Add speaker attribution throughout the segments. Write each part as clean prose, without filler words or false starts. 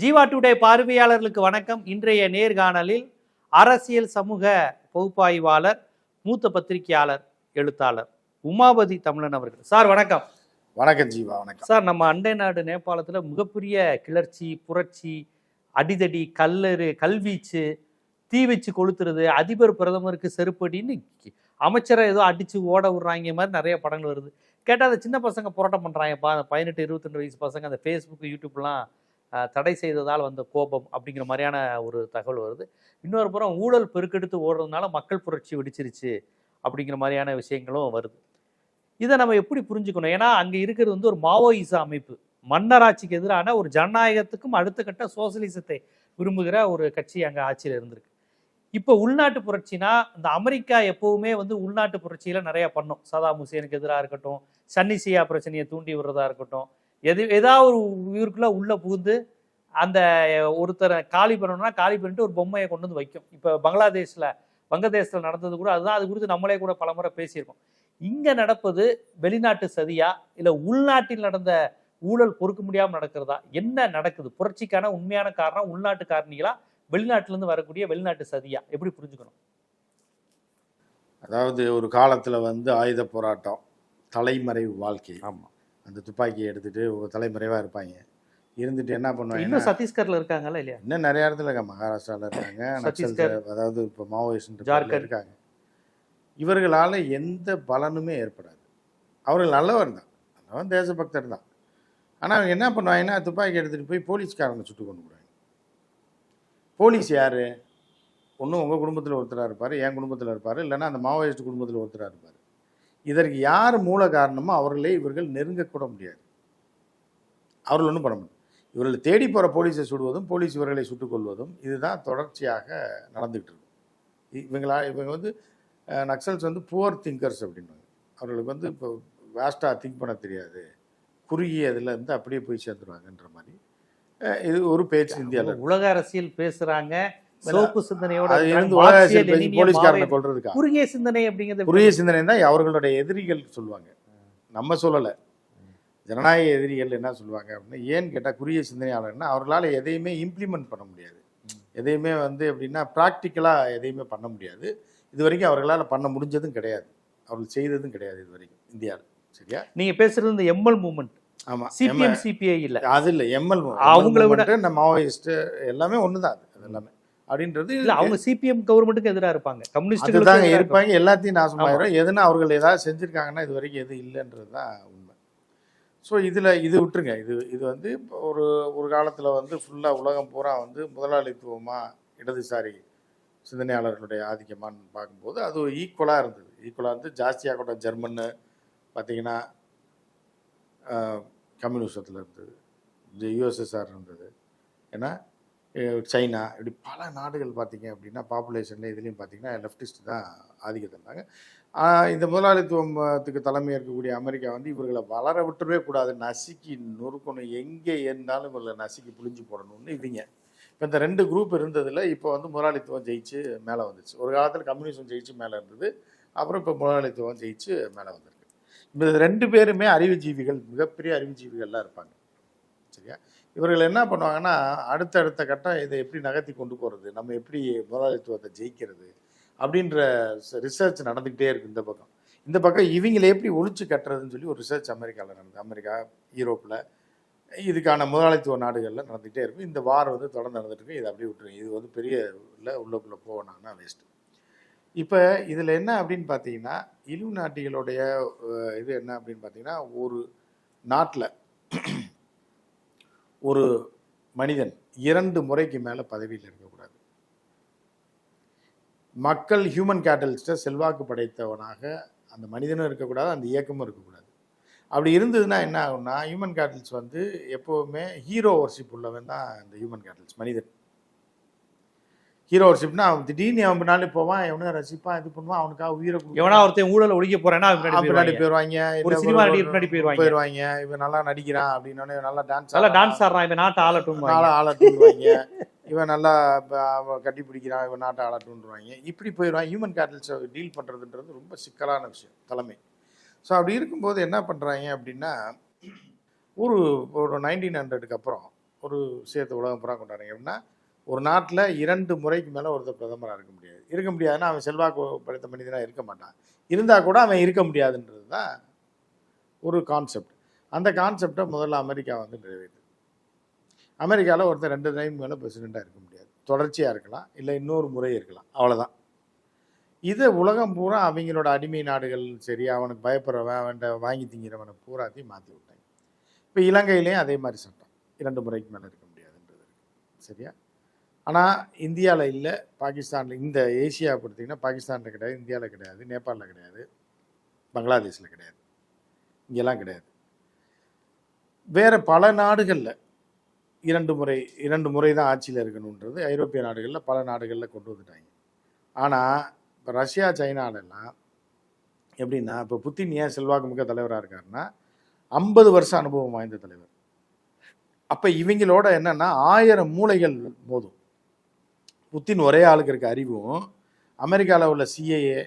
Speaker 1: Jeeva today பார்வையாளர்களுக்கு வணக்கம். இன்றைய நேர்காணலில் அரசியல் சமூக பகுப்பாய்வாளர், மூத்த பத்திரிகையாளர், எழுத்தாளர் உமாபதி தமிழன் அவர்கள். சார் வணக்கம்.
Speaker 2: வணக்கம் ஜீவா. வணக்கம்
Speaker 1: சார். நம்ம அண்டை நாடு நேபாளத்தில் மிகப்பெரிய கிளர்ச்சி, புரட்சி, அடிதடி, கல்வீச்சு, தீ வச்சு கொளுத்துறது, அதிபர் பிரதமருக்கு செருப்படின்னு அமைச்சரை ஏதோ அடிச்சு ஓட விடுறாங்க மாதிரி நிறைய படங்கள் வருது. கேட்டால் அந்த சின்ன பசங்க போராட்டம் பண்ணுறாங்க, 18-22 வயசு பசங்க அந்த ஃபேஸ்புக் யூடியூப்லாம் தடை செய்ததால் வந்த கோபம் அப்படிங்கிற மாதிரியான ஒரு தகவல் வருது. இன்னொரு புறம் ஊழல் பெருக்கெடுத்து ஓடுறதுனால மக்கள் புரட்சி வெடிச்சிருச்சு அப்படிங்கிற மாதிரியான விஷயங்களும் வருது. இதை நம்ம எப்படி புரிஞ்சுக்கணும்? ஏன்னா அங்கே இருக்கிறது ஒரு மாவோயிச அமைப்பு, மன்னராட்சிக்கு எதிரான ஒரு ஜனநாயகத்துக்கும் அடுத்த கட்ட சோசியலிசத்தை விரும்புகிற ஒரு கட்சி அங்கே ஆட்சியில் இருந்திருக்கு. இப்போ உள்நாட்டு புரட்சினா இந்த அமெரிக்கா எப்பவுமே உள்நாட்டு புரட்சியில நிறைய பண்ணும். சதாம் ஹுசேனுக்கு எதிராக இருக்கட்டும், சன்னி சியா பிரச்சனையை தூண்டி விடுறதா இருக்கட்டும், ஏதாவது ஒரு ஊருக்குள்ள உள்ள புகுந்து அந்த ஒருத்தரை காலி பண்ணணும்னா காலி பண்ணிட்டு ஒரு பொம்மையை கொண்டு வந்து வைக்கும். இப்போ வங்கதேசத்தில் நடந்தது கூட அதுதான். அது குறித்து நம்மளே கூட பலமுறை பேசியிருக்கோம். இங்க நடப்பது வெளிநாட்டு சதியா இல்ல உள்நாட்டில் நடந்த ஊழல் பொறுக்க முடியாமல் நடக்கிறதா? என்ன நடக்குது? புரட்சிக்கான உண்மையான காரணம் உள்நாட்டு காரணிகளா, வெளிநாட்டிலிருந்து வரக்கூடிய வெளிநாட்டு சதியா? எப்படி புரிஞ்சுக்கணும்?
Speaker 2: அதாவது ஒரு காலத்துல ஆயுத போராட்டம், தலைமறைவு வாழ்க்கை.
Speaker 1: ஆமா.
Speaker 2: அந்த துப்பாக்கியை எடுத்துட்டு ஒரு தலைமறைவா இருப்பாங்க. இருந்துட்டு என்ன பண்ணுவாங்க?
Speaker 1: இன்னும் சத்தீஸ்கர்ல இருக்காங்கல்ல இல்லையா?
Speaker 2: இன்னும் நிறைய இடத்துல இருக்காங்க. மகாராஷ்டிரால இருக்காங்க,
Speaker 1: சத்தீஸ்கர்,
Speaker 2: அதாவது இப்போ மாவோயிஸ்ட்
Speaker 1: ஜார்க்கண்ட்
Speaker 2: இருக்காங்க. இவர்களால எந்த பலனுமே ஏற்படாது. அவர்கள் நல்லவர் தான், நல்லவன், தேசபக்தர் தான். ஆனால் அவங்க என்ன பண்ணுவாங்கன்னா துப்பாக்கி எடுத்துகிட்டு போய் போலீஸ்காரனை சுட்டு கொண்டு போடுவாங்க. போலீஸ் யார்? ஒன்றும் உங்கள் குடும்பத்தில் ஒருத்தராக இருப்பார், என் குடும்பத்தில் இருப்பார், இல்லைன்னா அந்த மாவோயிஸ்ட் குடும்பத்தில் ஒருத்தராக இருப்பார். இதற்கு யார் மூல காரணமோ அவர்களே இவர்கள் நெருங்கக்கூட முடியாது. அவர்கள் ஒன்றும் பண்ண முடியும். இவர்கள் தேடி போகிற போலீஸை சுடுவதும், போலீஸ் இவர்களை சுட்டுக் கொள்வதும் இதுதான் தொடர்ச்சியாக நடந்துகிட்டு இருக்கும். இவங்க நக்சல்ஸ் புவர் திங்கர்ஸ் அப்படின்வாங்க. அவர்களுக்கு இப்போ வேஸ்ட்டாக திங்க் பண்ண தெரியாது, குறுகிய இதில் அப்படியே போய் சேர்ந்துருவாங்கன்ற மாதிரி இது ஒரு பேச்சு. இந்தியாவில்
Speaker 1: உலக அரசியல் பேசுறாங்க, சோப்பு சிந்தனையோட
Speaker 2: போலீஸ்காரனை கொள்றதுக்காக.
Speaker 1: குறுகிய சிந்தனை அப்படிங்கிறது,
Speaker 2: குறுகிய சிந்தனை தான் அவர்களுடைய எதிரிகள் சொல்லுவாங்க, நம்ம சொல்லலை. ஜனநாயக எதிரிகள் என்ன சொல்லுவாங்க அப்படின்னா, ஏன்னு கேட்டால் குறுகிய சிந்தனையாளர்னா அவர்களால் எதையுமே இம்ப்ளிமெண்ட் பண்ண முடியாது, எதையுமே எப்படின்னா ப்ராக்டிக்கலாக எதையுமே பண்ண முடியாது. இது வரைக்கும் அவர்களால் பண்ண முடிஞ்சதும் கிடையாது, அவர்கள் செய்ததும் கிடையாது இது வரைக்கும் இந்தியாவில். சரியா?
Speaker 1: நீங்கள் பேசுகிறது இந்த எம்எல் மூவ்மெண்ட்.
Speaker 2: ஆமாம்,
Speaker 1: சிபிஎம் சிபிஐ இல்லை,
Speaker 2: அது இல்லை. எம்எல்
Speaker 1: அவங்கள விட
Speaker 2: நம்ம மாவோயிஸ்ட் எல்லாமே ஒன்று தான். அது எல்லாமே அப்படின்றது
Speaker 1: இல்லை. அவங்க சிபிஎம் கவர்மெண்ட்டுக்கு எதிராக இருப்பாங்க, கம்யூனிஸ்ட்
Speaker 2: தாங்க இருப்பாங்க. எல்லாத்தையும் நாசமாயிரும். எதுனா அவர்கள் ஏதாவது செஞ்சுருக்காங்கன்னா இது வரைக்கும் எதுவும் இல்லைன்றது தான் உண்மை. ஸோ இது விட்டுருங்க. இது இப்போ ஒரு காலத்தில் ஃபுல்லாக உலகம் பூரா முதலாளித்துவமாக இடதுசாரி சிந்தனையாளர்களுடைய ஆதிக்கமானு பார்க்கும்போது அது ஈக்குவலாக இருந்தது. ஜாஸ்தியாக கூட ஜெர்மன்னு பார்த்தீங்கன்னா கம்யூனிசத்தில் இருந்தது, இந்த யுஎஸ்எஸ்ஆர் இருந்தது, ஏன்னா சைனா, இப்படி பல நாடுகள் பார்த்திங்க அப்படின்னா பாப்புலேஷனில் இதுலேயும் பார்த்திங்கன்னா லெஃப்டிஸ்ட் தான் ஆதிக்கத்தில் இருந்தாங்க. இந்த முதலாளித்துவத்துக்கு தலைமை இருக்கக்கூடிய அமெரிக்கா இவர்களை வளர விட்டுறவே கூடாது, நசுக்கி நொறுக்கணும், எங்கே இருந்தாலும் இவர்களை நசுக்கி புழிஞ்சு போடணும்னு இவங்க. இப்போ இந்த ரெண்டு குரூப் இருந்ததில் இப்போ முதலாளித்துவம் ஜெயிச்சு மேலே வந்துச்சு. ஒரு காலத்தில் கம்யூனிசம் ஜெயிச்சு மேலே இருந்தது, அப்புறம் இப்போ முதலாளித்துவம் ஜெயிச்சு மேலே வந்திருக்கு. இப்போ ரெண்டு பேருமே அறிவுஜீவிகள், மிகப்பெரிய அறிவுஜீவிகள்லாம் இருப்பாங்க. சரியா? இவர்கள் என்ன பண்ணுவாங்கன்னா அடுத்த கட்டம் இதை எப்படி நகர்த்தி கொண்டு போகிறது, நம்ம எப்படி முதலாளித்துவத்தை ஜெயிக்கிறது அப்படின்ற ரிசர்ச் நடந்துக்கிட்டே இருக்குது. இந்த பக்கம் இவங்களை எப்படி ஒழிச்சு கட்டுறதுன்னு சொல்லி ஒரு ரிசர்ச் அமெரிக்காவில் நடந்தது. அமெரிக்கா, யூரோப்பில் இதுக்கான முதலாளித்துவ நாடுகளில் நடந்துகிட்டே இருக்கும். இந்த வார் தொடர்ந்து நடந்துட்டுருக்கு. இதை அப்படியே விட்டுருங்க, இது பெரிய இல்லை, உள்ளக்குள்ளே போனாங்கன்னா வேஸ்ட்டு. இப்போ இதில் என்ன அப்படின்னு பார்த்தீங்கன்னா, இலுமினாட்டிகளுடைய இது என்ன அப்படின்னு பார்த்தீங்கன்னா, ஒரு நாட்டில் ஒரு மனிதன் 2 முறைக்கு மேலே பதவியில் இருக்கக்கூடாது. மக்கள் ஹியூமன் கேட்டலிஸ்ட்டை செல்வாக்கு படைத்தவனாக அந்த மனிதனும் இருக்கக்கூடாது, அந்த இயக்கமும் இருக்கக்கூடாது. அப்படி இருந்ததுன்னா என்ன ஆகும்னா, ஹியூமன் கேட்டல்ஸ் எப்போவுமே ஹீரோ வர்ஷிப் உள்ளவன் தான் இந்த ஹியூமன் கேட்டல்ஸ் மனிதன். ஹீரோ வர்ஷிப்னா அவன் திடீர்னு அவன் பின்னாடி போவான், எவனும் ரசிப்பான், இது பண்ணுவான், அவனுக்காக உயிரை
Speaker 1: எவனா ஒருத்தன் ஊழல ஒழிக்க போறான்னா
Speaker 2: பின்னாடி போயிடுவாங்க,
Speaker 1: ஒரு சினிமா நடிகர் பின்னாடி
Speaker 2: போயிடுவாங்க. இவன் நல்லா நடிக்கிறான் அப்படின்னோடனே நல்லா டான்ஸ்
Speaker 1: ஆடுறான், இவன் நாட்டை
Speaker 2: ஆளட்டும்வாங்க, இவன் நல்லா கட்டி பிடிக்கிறான், இவன் நாட்டை ஆளட்டும்வாங்க. இப்படி போயிடுவான். ஹியூமன் கேட்டல்ஸை டீல் பண்ணுறதுன்றது ரொம்ப சிக்கலான விஷயம், தலைமை. ஸோ அப்படி இருக்கும்போது என்ன பண்ணுறாங்க அப்படின்னா, ஒரு 1900க்கு அப்புறம் ஒரு விஷயத்தை உலகம் பூரா கொண்டாடுறீங்க அப்படின்னா, ஒரு நாட்டில் 2 முறைக்கு மேலே ஒருத்தர் பிரதமராக இருக்க முடியாதுன்னா அவன் செல்வாக்கு படைத்த மனிதனாக இருக்க மாட்டான். இருந்தால் கூட அவன் இருக்க முடியாதுன்றது தான் ஒரு கான்செப்ட். அந்த கான்செப்டை முதல்ல அமெரிக்கா வந்து நிறைவேற்றுது. அமெரிக்காவில் ஒருத்தர் 2 டைம் மேலே பிரசிடெண்ட்டாக இருக்க முடியாது. தொடர்ச்சியாக இருக்கலாம், இல்லை இன்னொரு முறை இருக்கலாம், அவ்வளோதான். இதை உலகம் பூரா அவங்களோட அடிமை நாடுகள் சரி, அவனுக்கு பயப்படுறவன், அவன்கிட்ட வாங்கி திங்கிறவனை பூராத்தையும் மாற்றி விட்டாங்க. இப்போ இலங்கையிலையும் அதே மாதிரி சட்டம் 2 முறைக்கு மேலே இருக்க முடியாதுன்றது இருக்குது. சரியா? ஆனால் இந்தியாவில் இல்லை, பாகிஸ்தானில், இந்த ஏசியா பார்த்தீங்கன்னா பாகிஸ்தானில் கிடையாது, இந்தியாவில் கிடையாது, நேபாளில் கிடையாது, பங்களாதேஷில் கிடையாது, இங்கெல்லாம் கிடையாது. வேறு பல நாடுகளில் 2 முறை தான் ஆட்சியில் இருக்கணுன்றது ஐரோப்பிய நாடுகளில் பல நாடுகளில் கொண்டு வந்துட்டாங்க. ஆனால் இப்போ ரஷ்யா, சைனாலெல்லாம் எப்படின்னா, இப்போ புத்தின் ஏன் செல்வாக்கு மிக்க தலைவராக இருக்காருன்னா 50 வருஷம் அனுபவம் வாய்ந்த தலைவர். அப்போ இவங்களோட என்னென்னா 1000 மூளைகள் மோதும். புத்தின் ஒரே ஆளுக்கு இருக்க அறிவும் அமெரிக்காவில் உள்ள சிஐஏ,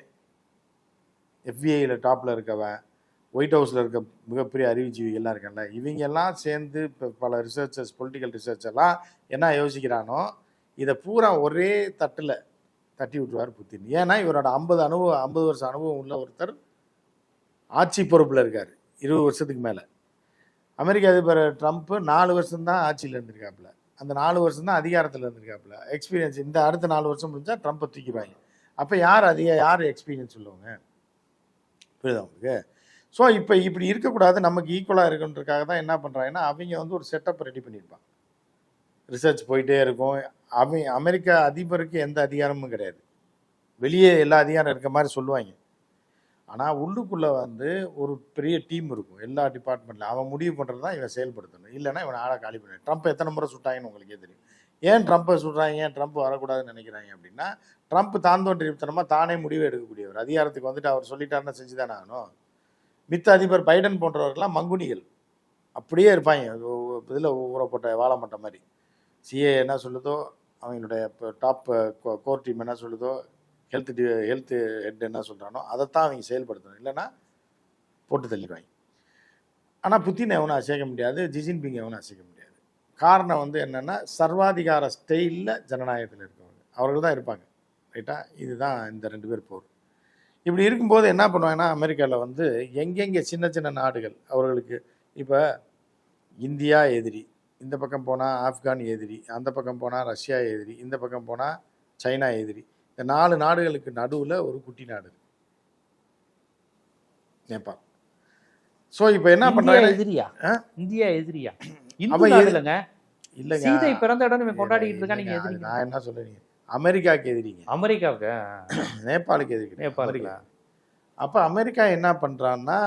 Speaker 2: எஃபிஐயில் டாப்பில் இருக்கவன், ஒயிட் ஹவுஸில் இருக்க மிகப்பெரிய அறிவுஜீவிகள்லாம் இருக்காங்கல்ல, இவங்கெல்லாம் சேர்ந்து இப்போ பல ரிசர்ச்சர்ஸ், பொலிட்டிக்கல் ரிசர்ச்செல்லாம் என்ன யோசிக்கிறானோ இதை பூரா ஒரே தட்டில் தட்டி விட்டுருவார் புத்தின். ஏன்னா இவரோட 50 வருஷம் அனுபவம் உள்ள ஒருத்தர் ஆட்சி பொறுப்பில் இருக்கார் 20 வருஷத்துக்கு மேலே. அமெரிக்க அதிபர் ட்ரம்ப்பு 4 வருஷம்தான் ஆட்சியில் இருந்திருக்காப்புல, அந்த 4 வருஷம் தான் அதிகாரத்தில் இருந்திருக்காப்புல. எக்ஸ்பீரியன்ஸ் இந்த அடுத்த 4 வருஷம் முடிஞ்சால் ட்ரம்ப்பை தூக்கிடுவாங்க. அப்போ யார் எக்ஸ்பீரியன்ஸ் உள்ளவங்க? புரியுதா உங்களுக்கு? ஸோ இப்போ இப்படி இருக்கக்கூடாது, நமக்கு ஈக்குவலாக இருக்குன்றதுக்காக தான் என்ன பண்ணுறாங்கன்னா அவங்க வந்து ஒரு செட்டப் ரெடி பண்ணியிருப்பாங்க. ரிசர்ச் போயிட்டே இருக்கும். அமெரிக்கா அதிபருக்கு எந்த அதிகாரமும் கிடையாது, வெளியே எல்லா அதிகாரம் இருக்க மாதிரி சொல்லுவாங்க. ஆனால் உள்ளுக்குள்ளே வந்து ஒரு பெரிய டீம் இருக்கும் எல்லா டிபார்ட்மெண்ட்டில். அவன் முடிவு பண்ணுறது தான் இவன் செயல்படுத்தணும், இல்லைன்னா இவன் ஆளை காலி பண்ண. ட்ரம்ப் எத்தனை முறை சுட்டாங்கன்னு உங்களுக்கே தெரியும். ஏன் ட்ரம்ப்பை சுடுறாங்க, ஏன் ட்ரம்ப் வரக்கூடாதுன்னு நினைக்கிறாங்க அப்படின்னா, ட்ரம்ப் தோன்றித்தனமாக தானே முடிவு எடுக்கக்கூடியவர். அதிகாரத்துக்கு வந்துட்டு அவர் சொல்லிட்டாருன்னா செஞ்சு தானே ஆகணும். மித்த அதிபர் பைடன் போன்றவர்கள்லாம் மங்குனிகள் அப்படியே இருப்பாங்க, இதில் ஊறப்பட்ட வாழப்பட்ட மாதிரி. சிஏ என்ன சொல்லுதோ, அவங்களுடைய இப்போ டாப் கோர் டீம் என்ன சொல்லுதோ, ஹெல்த் ஹெட் என்ன சொல்கிறானோ அதைத்தான் அவங்க செயல்படுத்தணும், இல்லைன்னா போட்டு தள்ளிடுவாங்க. ஆனால் புத்தினை எவனும் அசைக்க முடியாது, ஜின்பிங் எவனும் அசைக்க முடியாது. காரணம் வந்து என்னென்னா சர்வாதிகார ஸ்டைலில் ஜனநாயகத்தில் இருக்கவங்க அவர்கள் தான் இருப்பாங்க. ரைட்டா? இதுதான் இந்த 2 பேர் போர். இப்படி இருக்கும்போது என்ன பண்ணுவாங்கன்னா, அமெரிக்காவில் வந்து எங்கெங்கே சின்ன சின்ன நாடுகள் அவர்களுக்கு, இப்போ இந்தியா எதிரி, இந்த பக்கம் போனால் ஆப்கான் எதிரி, அந்த பக்கம் போனால் ரஷ்யா எதிரி, இந்த பக்கம் போனால் சைனா எதிரி. இந்த 4 நாடுகளுக்கு நடுவில் ஒரு குட்டி நாடு இருக்கு, நேபாள். ஸோ இப்போ என்ன பண்ணுறாங்க,
Speaker 1: இந்தியா எதிரியா? இல்லைங்க, சீதை பிறந்த இடம் கொண்டாடிக்கிட்டு இருக்கா. நீங்க எதிரி?
Speaker 2: நான் என்ன சொல்றீங்க, அமெரிக்காவுக்கு எதிரிங்க.
Speaker 1: அமெரிக்காவுக்கு,
Speaker 2: நேபாளுக்கு எதிரி.
Speaker 1: நேபாளுக்கு.
Speaker 2: அப்போ அமெரிக்கா என்ன பண்ணுறான்னா,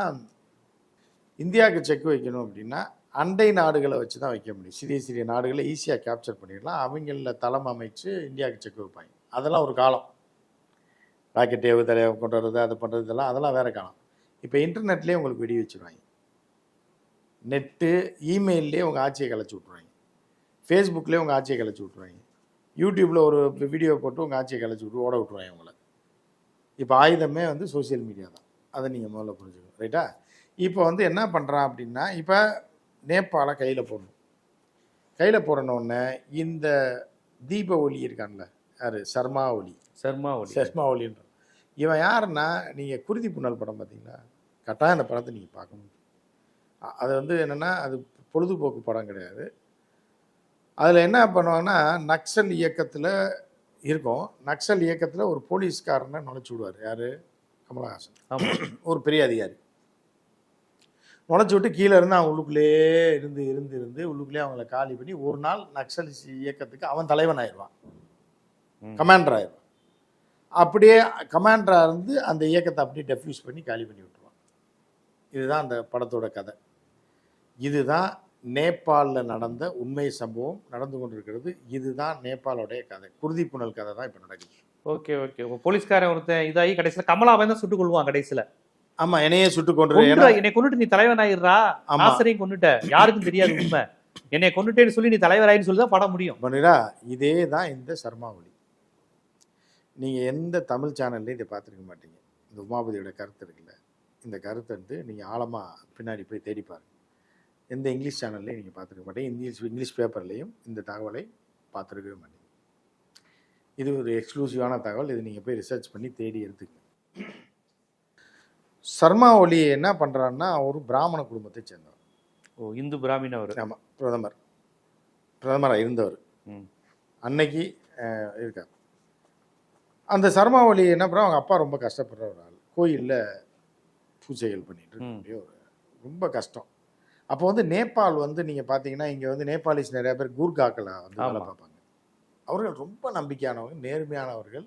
Speaker 2: இந்தியாவுக்கு செக் வைக்கணும் அப்படின்னா அண்டை நாடுகளை வச்சு தான் வைக்க முடியும். சிறிய நாடுகளை ஈஸியாக கேப்சர் பண்ணிடலாம். அவங்கள தளம் அமைச்சு இந்தியாவுக்கு செக் வைப்பாங்க. அதெல்லாம் ஒரு காலம். ராக்கெட் ஏவுதலை கொண்டு வர்றது, அது பண்ணுறது, அதெல்லாம் வேறு காலம். இப்போ இன்டர்நெட்லேயே உங்களுக்கு வெடி வச்சுருவாங்க. நெட்டு, இமெயிலே உங்கள் ஆட்சியை கலைச்சி விட்ருவாங்க. ஃபேஸ்புக்லேயே உங்கள் ஆட்சியை கலைச்சி விட்ருவாங்க. யூடியூப்பில் ஒரு வீடியோ போட்டு உங்கள் ஆட்சியை கலைச்சி விட்டு ஓட விட்ருவாங்க உங்களை. இப்போ ஆயுதமே வந்து சோசியல் மீடியா தான். அதை நீங்கள் முதல்ல புரிஞ்சுக்கணும். ரைட்டா? இப்போ வந்து என்ன பண்ணுறான் அப்படின்னா, இப்போ நேபாளை கையில் போடணும். கையில் போடணுன்னே இந்த தீப ஒலி இருக்கான்ல, யார், சர்மா ஒலின்ற இவன் யாருன்னா, நீங்கள் குருதி புனல் படம் பார்த்தீங்களா? கட்டாயம் அந்த படத்தை நீங்கள் பார்க்கணும். அது வந்து என்னென்னா, அது பொழுதுபோக்கு படம் கிடையாது. அதில் என்ன பண்ணுவாங்கன்னா, நக்சல் இயக்கத்தில் இருக்கும். நக்சல் இயக்கத்தில் ஒரு போலீஸ்காரனை நுழைச்சி விடுவார். யார்? கமலஹாசன். ஒரு பெரிய அதிகாரி நுழைச்சி விட்டு கீழே இருந்து அவன் உள்ளுக்குள்ளேயே இருந்து உள்ளுக்குள்ளேயே அவங்கள காலி பண்ணி ஒரு நாள் நக்சல் இயக்கத்துக்கு அவன் தலைவன் ஆயிடுவான், கமாண்டர் ஆயிடுவான். அப்படியே கமாண்டராக இருந்து அந்த இயக்கத்தை அப்படியே டெஃப்யூஸ் பண்ணி காலி பண்ணி விட்டுருவான். இதுதான் அந்த படத்தோட கதை. இதுதான் நேபாளில் நடந்த உண்மை சம்பவம் நடந்து கொண்டிருக்கிறது. இதுதான் நேபாளோடைய கதை. குருதி புனல் கதை தான் இப்போ நடக்குது.
Speaker 1: ஓகே. போலீஸ்காரன் ஒருத்தன் இதாகி கடைசியில் கமலாவை தான் சுட்டுக் கொள்வான் கடைசியில்.
Speaker 2: ஆமா, என்னையே சுட்டு கொண்டு
Speaker 1: என்னை கொண்டுட்டு நீ தலைவன் ஆயிடுறா, ஆசிரியம் கொண்டுட்ட, யாருக்கும் தெரியாது உண்மை, என்னை கொண்டுட்டேன்னு சொல்லி நீ தலைவராயின்னு சொல்லி தான் படம் முடியும். பண்ணிடா.
Speaker 2: இதே தான் இந்த சர்மா ஒலி. நீங்கள் எந்த தமிழ் சேனல்லையும் இதை பார்த்துருக்க மாட்டீங்க. இந்த உமாபதியோட கருத்து இருக்குல்ல, இந்த கருத்தை வந்து நீங்கள் ஆழமாக பின்னாடி போய் தேடி பாருங்க. எந்த இங்கிலீஷ் சேனல்லையும் நீங்கள் பார்த்துருக்க மாட்டீங்க, இங்கிலீஷ் பேப்பர்லேயும் இந்த தகவலை பார்த்துருக்கவே மாட்டீங்க. இது ஒரு எக்ஸ்க்ளூசிவான தகவல். இது நீங்கள் போய் ரிசர்ச் பண்ணி தேடி எடுத்துக்கங்க. சர்மா ஒலி என்ன பண்ணுறாருன்னா ஒரு பிராமண குடும்பத்தை சேர்ந்தவர்.
Speaker 1: ஓ, இந்து பிராமின் அவர்.
Speaker 2: ஆமாம், பிரதமராக இருந்தவர். அன்னைக்கு இருக்கார். அந்த சர்மா ஒலி என்ன பண்ணுறா, அவங்க அப்பா ரொம்ப கஷ்டப்படுற ஒரு ஆள், கோயிலில் பூஜைகள் பண்ணிட்டு இருக்கக்கூடிய ஒரு ரொம்ப கஷ்டம். அப்போ வந்து நேபாள் வந்து நீங்கள் பார்த்தீங்கன்னா இங்கே வந்து நேபாளிஸ் நிறையா பேர் கூர்காக்களை வந்து வேலை பார்ப்பாங்க. அவர்கள் ரொம்ப நம்பிக்கையானவங்க, நேர்மையானவர்கள்.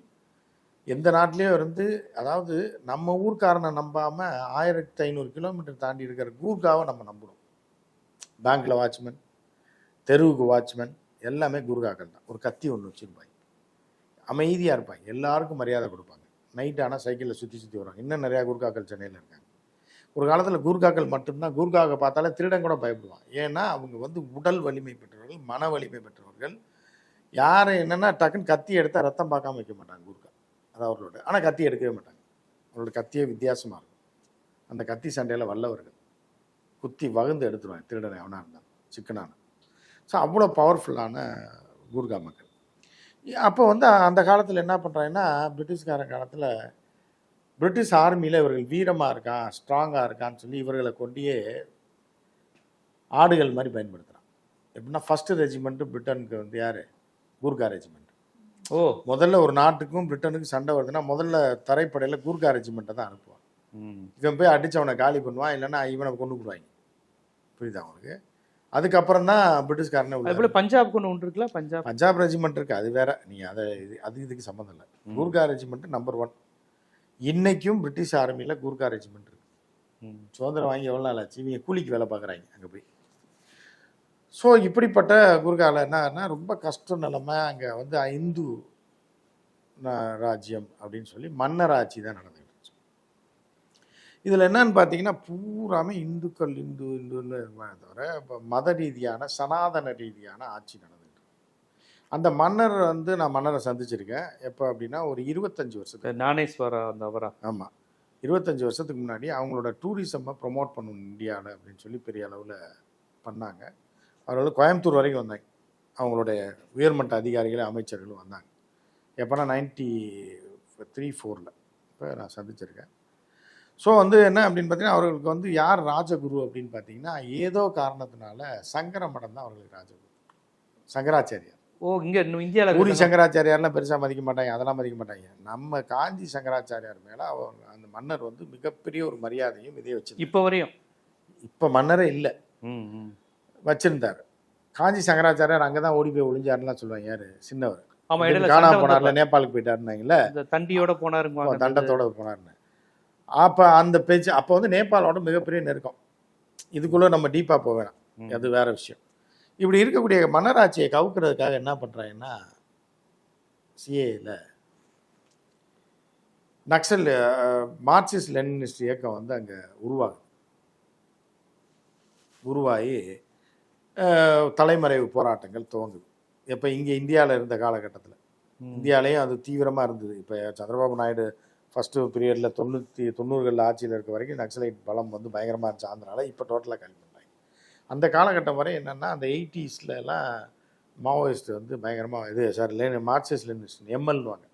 Speaker 2: எந்த நாட்டிலையும் இருந்து, அதாவது நம்ம ஊர்க்காரனை நம்பாமல் 1500 கிலோமீட்டர் தாண்டி இருக்கிற கூர்காவை நம்ம நம்பணும். பேங்க்கில் வாட்ச்மேன், தெருவுக்கு வாட்ச்மேன், எல்லாமே கூர்காக்கள் தான். ஒரு கத்தி ஒன்று வச்சுருப்பாங்க, அமைதியாக இருப்பாங்க, எல்லாருக்கும் மரியாதை கொடுப்பாங்க. நைட் ஆனால் சைக்கிளில் சுற்றி சுற்றி வருவாங்க. இன்னும் நிறையா கூர்காக்கள் சென்னையில் இருக்காங்க. ஒரு காலத்தில் கூர்காக்கள் மட்டும்தான், கூர்காவை பார்த்தாலே திருடன் கூட பயப்படுவான். ஏன்னா அவங்க வந்து உடல் வலிமை பெற்றவர்கள், மன வலிமை பெற்றவர்கள். யார் என்னென்னா டக்குன்னு கத்தி எடுத்தால் ரத்தம் பார்க்காம வைக்க மாட்டாங்க கூர்கா, அது அவர்களோட. ஆனால் கத்தி எடுக்கவே மாட்டாங்க, அவங்களோட கத்தியே வித்தியாசமாக இருக்கும். அந்த கத்தி சண்டையில் வல்லவர்கள், குத்தி வகுந்து எடுத்துருவாங்க திருடனை எவனாக இருந்தாலும், சிக்கனான. ஸோ அவ்வளோ பவர்ஃபுல்லான கூர்கா மக்கள். அப்போ வந்து அந்த காலத்தில் என்ன பண்ணுறாங்கன்னா, பிரிட்டிஷ்கார காலத்தில் பிரிட்டிஷ் ஆர்மியில் இவர்கள் வீரமாக இருக்கான், ஸ்ட்ராங்காக இருக்கான்னு சொல்லி இவர்களை கொண்டியே ஆடுகள் மாதிரி பயன்படுத்துகிறான். எப்படின்னா ஃபஸ்ட்டு ரெஜிமெண்ட்டு பிரிட்டனுக்கு வந்து யார், கூர்கா ரெஜிமெண்ட்.
Speaker 1: ஓ,
Speaker 2: முதல்ல ஒரு நாட்டுக்கும் பிரிட்டனுக்கும் சண்டை வருதுன்னா முதல்ல தரைப்படையில் கூர்கா ரெஜிமெண்ட்டை தான் அனுப்புவான். இவன் போய் அடித்தவனை காலி பண்ணுவான், இல்லைன்னா இவனை கொண்டு போடுவாங்க. புரியுதா அவனுக்கு? அதுக்கப்புறம் தான் பிரிட்டிஷ்காரனே உள்ள.
Speaker 1: பஞ்சாப் கொண்டு ஒன்று இருக்குல்ல, பஞ்சாப்
Speaker 2: ரெஜிமெண்ட் இருக்குது, அது வேற. நீங்கள் அதை இதுக்கு சம்மந்தம் இல்லை. Gurkha regiment number 1. இன்னைக்கும் பிரிட்டிஷ் ஆர்மியில் கூர்கா ரெஜிமெண்ட் இருக்கு. சுதந்திரம் வாங்கி எவ்வளோ நாள் ஆச்சு, இவங்க கூலிக்கு வேலை பார்க்குறாங்க அங்கே போய். ஸோ இப்படிப்பட்ட கூர்காவில் என்னன்னா ரொம்ப கஷ்ட நிலைமை. அங்கே வந்து இந்து ராஜ்யம் அப்படின்னு சொல்லி மன்னர் ஆட்சி தான் நடந்துகிட்டு இருந்துச்சு. இதில் என்னன்னு பார்த்தீங்கன்னா பூராமே இந்துக்கள், இந்துன்னு தவிர இப்போ மத ரீதியான சனாதன ரீதியான ஆட்சி நடந்துகிட்டு. அந்த மன்னர் வந்து நான் மன்னரை சந்திச்சிருக்கேன். எப்போ அப்படின்னா ஒரு 25 வருஷத்துக்கு,
Speaker 1: ஞானேஸ்வரா அந்த அவரா?
Speaker 2: ஆமாம், 25 வருஷத்துக்கு முன்னாடி அவங்களோட டூரிசம்மை ப்ரொமோட் பண்ணணும் இந்தியாவில் அப்படின்னு சொல்லி பெரிய அளவில் பண்ணாங்க. அவர்கள் கோயம்புத்தூர் வரைக்கும் வந்தாங்க, அவங்களுடைய உயர்மட்ட அதிகாரிகளும் அமைச்சர்களும் வந்தாங்க. எப்போனா 93-4 இப்போ நான் சந்திச்சிருக்கேன். ஸோ வந்து என்ன அப்படின்னு பார்த்தீங்கன்னா, அவர்களுக்கு வந்து யார் ராஜகுரு அப்படின்னு பார்த்தீங்கன்னா, ஏதோ காரணத்தினால சங்கர மடம் தான் அவர்களுக்கு ராஜகுரு, சங்கராச்சாரியார்.
Speaker 1: ஓ, இங்கே இந்தியாவில்
Speaker 2: பூரி சங்கராச்சாரியார்லாம் பெருசாக மதிக்க மாட்டாங்க, அதெல்லாம் மதிக்க மாட்டாங்க. நம்ம காஞ்சி சங்கராச்சாரியார் மேலே அவர் அந்த மன்னர் வந்து மிகப்பெரிய ஒரு மரியாதையும் இதே வச்சு
Speaker 1: இப்போ வரையும்.
Speaker 2: இப்போ மன்னரே இல்லை, வச்சிருந்தார். காஞ்சி சங்கராச்சாரியார் அங்கே தான் ஓடி போய் ஒளிஞ்சாருலாம் சொல்லுவாங்க. யார் சின்னவர், காணாம போனார்ல, நேபாளுக்கு போயிட்டாருன்னாங்களே,
Speaker 1: தண்டியோட போனாருங்க,
Speaker 2: தண்டத்தோட போனாருன்னு. அப்போ அந்த பேச்சு அப்போ வந்து நேபாளோட மிகப்பெரிய நெருக்கம். இதுக்குள்ளே நம்ம டீப்பாக போக வேணாம், அது வேற விஷயம். இப்படி இருக்கக்கூடிய மன்னராட்சியை கவுக்கிறதுக்காக என்ன பண்ணுறாங்கன்னா, சிஏல நக்சல் மார்க்சிஸ்ட் லெனினிஸ்ட் இயக்கம் வந்து அங்கே உருவாகி தலைமறைவு போராட்டங்கள் துவங்குது. எப்போ இங்கே இந்தியாவில் இருந்த காலகட்டத்தில், இந்தியாவிலையும் அது தீவிரமாக இருந்தது. இப்போ சந்திரபாபு நாயுடு ஃபஸ்ட்டு பீரியடில் 90களில் ஆட்சியில் இருக்க வரைக்கும் நக்சலைட் பலம் வந்து பயங்கரமாக இருந்துச்சு ஆந்திராவில். இப்போ டோட்டலாக கம்மி பண்ணுறாங்க. அந்த காலகட்டம் வரை என்னென்னா, அந்த 80ஸ்லாம் மாவோயிஸ்ட் வந்து பயங்கரமாக மார்க்சிஸ்ட் லெனினிஸ்ட் எம்எல்வாங்க,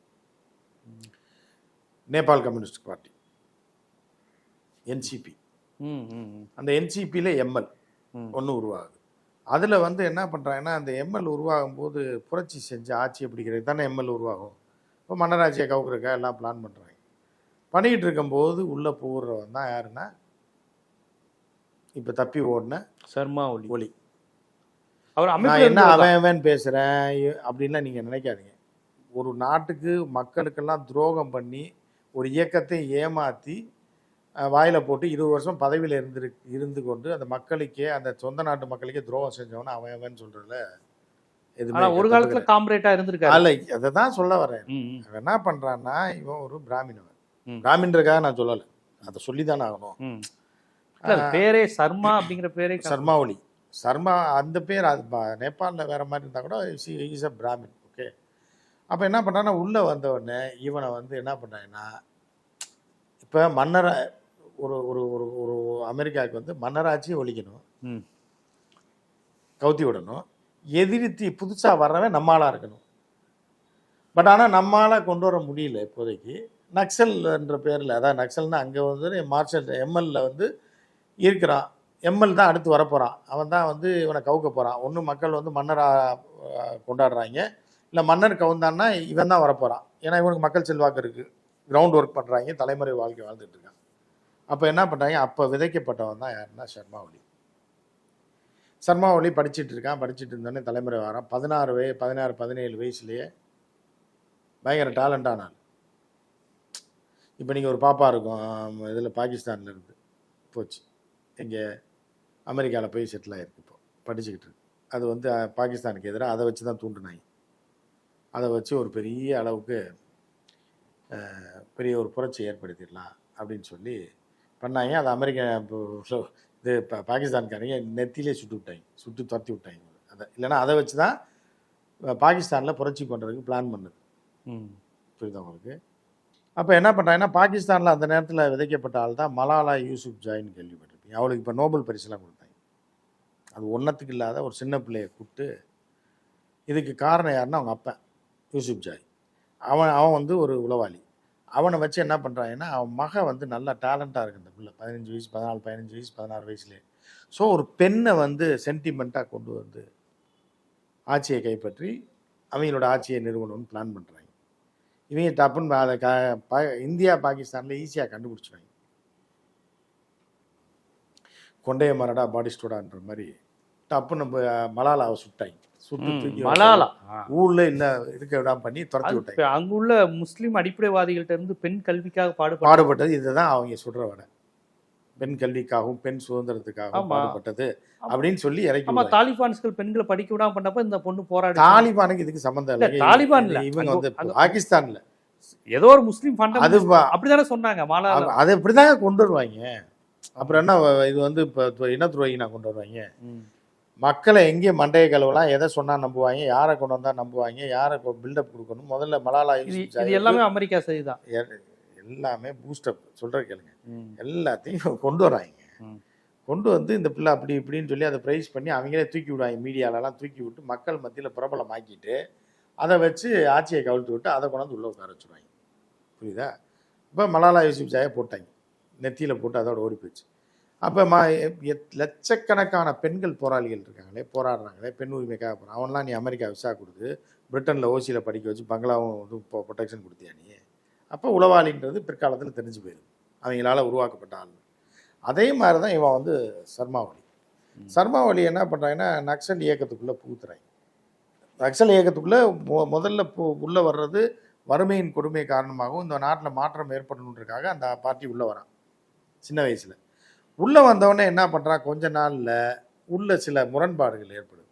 Speaker 2: நேபாள் கம்யூனிஸ்ட் பார்ட்டி, என்சிபி. அந்த என்சிபியில் எம்எல் ஒன்று உருவாகுது. அதில் வந்து என்ன பண்ணுறாங்கன்னா, அந்த எம்எல் உருவாகும் போது புரட்சி செஞ்சு ஆட்சியை பிடிக்கிறது தானே எம்எல் உருவாகும். இப்போ மன்னராட்சியை கவுக்கிறதுக்காக எல்லாம் பிளான் பண்ணுறாங்க. பண்ணிக்கிட்டு இருக்கும்போது உள்ளே போடுறவன் தான் யாருன்னா, இப்போ தப்பி ஓடின
Speaker 1: சர்மா ஒலி.
Speaker 2: நான் என்ன அவன் பேசுகிறேன் அப்படின்லாம் நீங்கள் நினைக்காதீங்க. ஒரு நாட்டுக்கு மக்களுக்கெல்லாம் துரோகம் பண்ணி ஒரு இயக்கத்தை ஏமாற்றி வாயில் போட்டு 20 வருஷம் பதவியில் இருந்து கொண்டு அந்த மக்களுக்கே, அந்த சொந்த நாட்டு மக்களுக்கே துரோகம் செஞ்சவன அவன் சொல்கிறதுல
Speaker 1: எதுவுமே ஒரு காலத்தில் காம்ரேட்டாக இருந்திருக்காரு.
Speaker 2: அல்ல, அதை தான் சொல்ல வரேன். அவன் என்ன பண்ணுறான்னா, இவன் ஒரு பிராமினவன். பிராமின்றக்காக நான் சொல்லலை, அதை சொல்லி தானே ஆகணும்.
Speaker 1: பேரே சர்மா அப்படிங்கிற பேரே
Speaker 2: சர்மா ஒலி. சர்மா அந்த பேர் அது நேபாளில் வேறு மாதிரி இருந்தால் கூட இஸ் அ பிராமின். ஓகே. அப்போ என்ன பண்ணுறான்னா, உள்ளே வந்தவுடனே இவனை வந்து என்ன பண்ணுறாங்கன்னா, இப்போ மன்னரை ஒரு ஒரு ஒரு ஒரு அமெரிக்காவுக்கு வந்து மன்னராட்சியை ஒழிக்கணும், கவுத்தி விடணும். எதிர்த்து புதுசாக வர்றவன் நம்மளாக இருக்கணும். பட் ஆனால் நம்மளால் கொண்டு வர முடியல இப்போதைக்கு. நக்சல் என்ற பேரில், அதாவது நக்சல்னால் அங்கே வந்து மார்ஷல் எம்எல்ல வந்து இருக்கிறான். எம்எல் தான் அடுத்து வரப்போகிறான். அவன் தான் வந்து இவனை கவுக்க போகிறான். ஒன்று மக்கள் வந்து மன்னராக கொண்டாடுறாங்க, இல்லை மன்னர் கவுந்தான்னா இவன் தான் வரப்போகிறான். ஏன்னா இவனுக்கு மக்கள் செல்வாக்கு இருக்குது, கிரவுண்ட் ஒர்க் பண்ணுறாங்க, தலைமுறை வாழ்க்கை வாழ்ந்துட்டு இருக்கான். அப்போ என்ன பண்ணுறாங்க, அப்போ விதைக்கப்பட்டவன் தான் யாருன்னா சர்மா ஒலி. சர்மா ஒலி படிச்சுட்டு இருக்கான். படிச்சுட்டு இருந்தோடனே தலைமுறை வரான். 17 வயசுலேயே பயங்கர டேலண்டான ஆள். இப்போ நீங்கள் ஒரு பாப்பா இருக்கும் இதில் பாகிஸ்தானில் இருந்து போச்சு, இங்கே அமெரிக்காவில் போய் செட்டில் ஆகிருக்கு, இப்போ படிச்சுக்கிட்டு இருக்கு. அது வந்து பாகிஸ்தானுக்கு எதிராக அதை வச்சு தான் தூண்டுனாங்க. அதை வச்சு ஒரு பெரிய அளவுக்கு பெரிய ஒரு புரட்சி ஏற்படுத்திடலாம் அப்படின்னு சொல்லி பண்ணாங்க. அது அமெரிக்கா இது பாகிஸ்தான்காரங்க நெத்திலே சுட்டு விட்டாங்க, சுட்டு துரத்தி விட்டாங்க. அதை இல்லைன்னா அதை வச்சு தான் பாகிஸ்தானில் புரட்சி பண்ணுறதுக்கு பிளான் பண்ணுது. புரியுதா உங்களுக்கு? அப்போ என்ன பண்ணுறாங்கன்னா, பாகிஸ்தானில் அந்த நேரத்தில் விதைக்கப்பட்ட ஆள் தான் மலாலா யூசுப் ஜாயின்னு கேள்விப்பட்டிருப்பீங்க. அவளுக்கு இப்போ நோபல் பரிசுலாம் கொடுத்தாங்க. அது ஒன்றத்துக்கு இல்லாத ஒரு சின்ன பிள்ளையை கூப்பிட்டு, இதுக்கு காரணம் யாருன்னா அவங்க அப்பா யூசுப் ஜாய். அவன் வந்து ஒரு உளவாளி. அவனை வச்சு என்ன பண்ணுறாங்கன்னா, அவன் மகன் வந்து நல்லா டேலண்ட்டாக இருக்கு. அந்த பிள்ளை 15 வயசு 14 15 வயசு 16 வயசுலேயே. ஸோ ஒரு பெண்ணை வந்து சென்டிமெண்ட்டாக கொண்டு வந்து ஆட்சியை கைப்பற்றி அவங்களோட ஆட்சியை நிறுவனம்னு பிளான் பண்ணுறாங்க. இவங்க டப்புன்னு அதை இந்தியா பாகிஸ்தானில் ஈஸியாக கண்டுபிடிச்சிடுவாங்க. கொண்டைய மரடா பாடிஸ்டோடான்ற மாதிரி டப்புன்னு மலாலாவை சுட்டாங்க. சுட்டு தூக்கி
Speaker 1: மலாலா
Speaker 2: ஊர்ல இல்ல இருக்க விடாம பண்ணி துரத்தி விட்டாங்க.
Speaker 1: அங்குள்ள முஸ்லீம் அடிப்படைவாதிகள்ட்ட இருந்து பெண் கல்விக்காக
Speaker 2: பாடுபட்டது இதுதான் அவங்க சொல்ற வட. பெண் கல்விக்காகவும் பெண் சுதந்திரத்துக்காகவும் பாடுபட்டது அப்படின்னு சொல்லி இறக்கி.
Speaker 1: தாலிபான்ஸ்கள் பெண்களை படிக்க விடாம பண்ணப்ப இந்த பொண்ணு போராடி.
Speaker 2: தாலிபானுக்கு இதுக்கு சம்பந்தம் இல்லை.
Speaker 1: தாலிபான்
Speaker 2: இவங்க வந்து பாகிஸ்தான்ல
Speaker 1: ஏதோ ஒரு முஸ்லீம்
Speaker 2: அது
Speaker 1: அப்படிதானே சொன்னாங்க.
Speaker 2: அது எப்படிதாங்க கொண்டு வருவாங்க. அப்புறம் என்ன இது வந்து இப்போ இன துரோகி நான் கொண்டு வருவாங்க. மக்களை எங்கே மண்டைய கழுவலாம், எதை சொன்னா நம்புவாங்க, யாரை கொண்டு வந்தா நம்புவாங்க, யாரை பில்டப் கொடுக்கணும். முதல்ல மலாலா
Speaker 1: இது எல்லாமே அமெரிக்கா சரிதான்.
Speaker 2: எல்லாமே பூஸ்டப் சொல்ற கேளுங்க. எல்லாத்தையும் கொண்டு வராங்க. கொண்டு வந்து இந்த பிள்ளை அப்படி இப்படின்னு சொல்லி அதை ப்ரைஸ் பண்ணி அவங்களே தூக்கி விடுவாங்க. மீடியாலலாம் தூக்கி விட்டு மக்கள் மத்தியில் பிரபலமாக்கிட்டு அதை வச்சு ஆட்சியை கவிழ்த்து விட்டு அதை கொண்டாந்து உள்ளே உட்கார வச்சுருவாங்க. புரியுதா? இப்போ மலாலா யூசுப்ஜாயை போட்டாங்க, நெத்தியில் போட்டு அதோட ஓடி போச்சு. அப்போ லட்சக்கணக்கான பெண்கள் போராளிகள் இருக்காங்களே, போராடுறாங்களே, பெண் உரிமைக்காக போகிறான். அவன்லாம் நீ அமெரிக்கா விசா கொடுத்து பிரிட்டனில் ஓசியில் படிக்க வச்சு பங்களாவும் வந்து இப்போ ப்ரொடெக்ஷன் கொடுத்தியா நீ? அப்போ உளவாளின்றது பிற்காலத்தில் தெரிஞ்சு போயிடுது, அவங்களால உருவாக்கப்பட்ட ஆள். அதே மாதிரி தான் இவன் வந்து சர்மா ஒலி. சர்மா ஒலி என்ன பண்ணுறாங்கன்னா, நக்சல் இயக்கத்துக்குள்ளே புகுத்துறாங்க. நக்சல் இயக்கத்துக்குள்ளே முதல்ல உள்ளே வர்றது வறுமையின் கொடுமை காரணமாகவும் இந்த நாட்டில் மாற்றம் ஏற்படணுன்றதுக்காக அந்த பார்ட்டி உள்ளே வரான் சின்ன வயசில். உள்ளே வந்தவொடனே என்ன பண்ணுறான், கொஞ்ச நாளில் உள்ள சில முரண்பாடுகள் ஏற்படுது.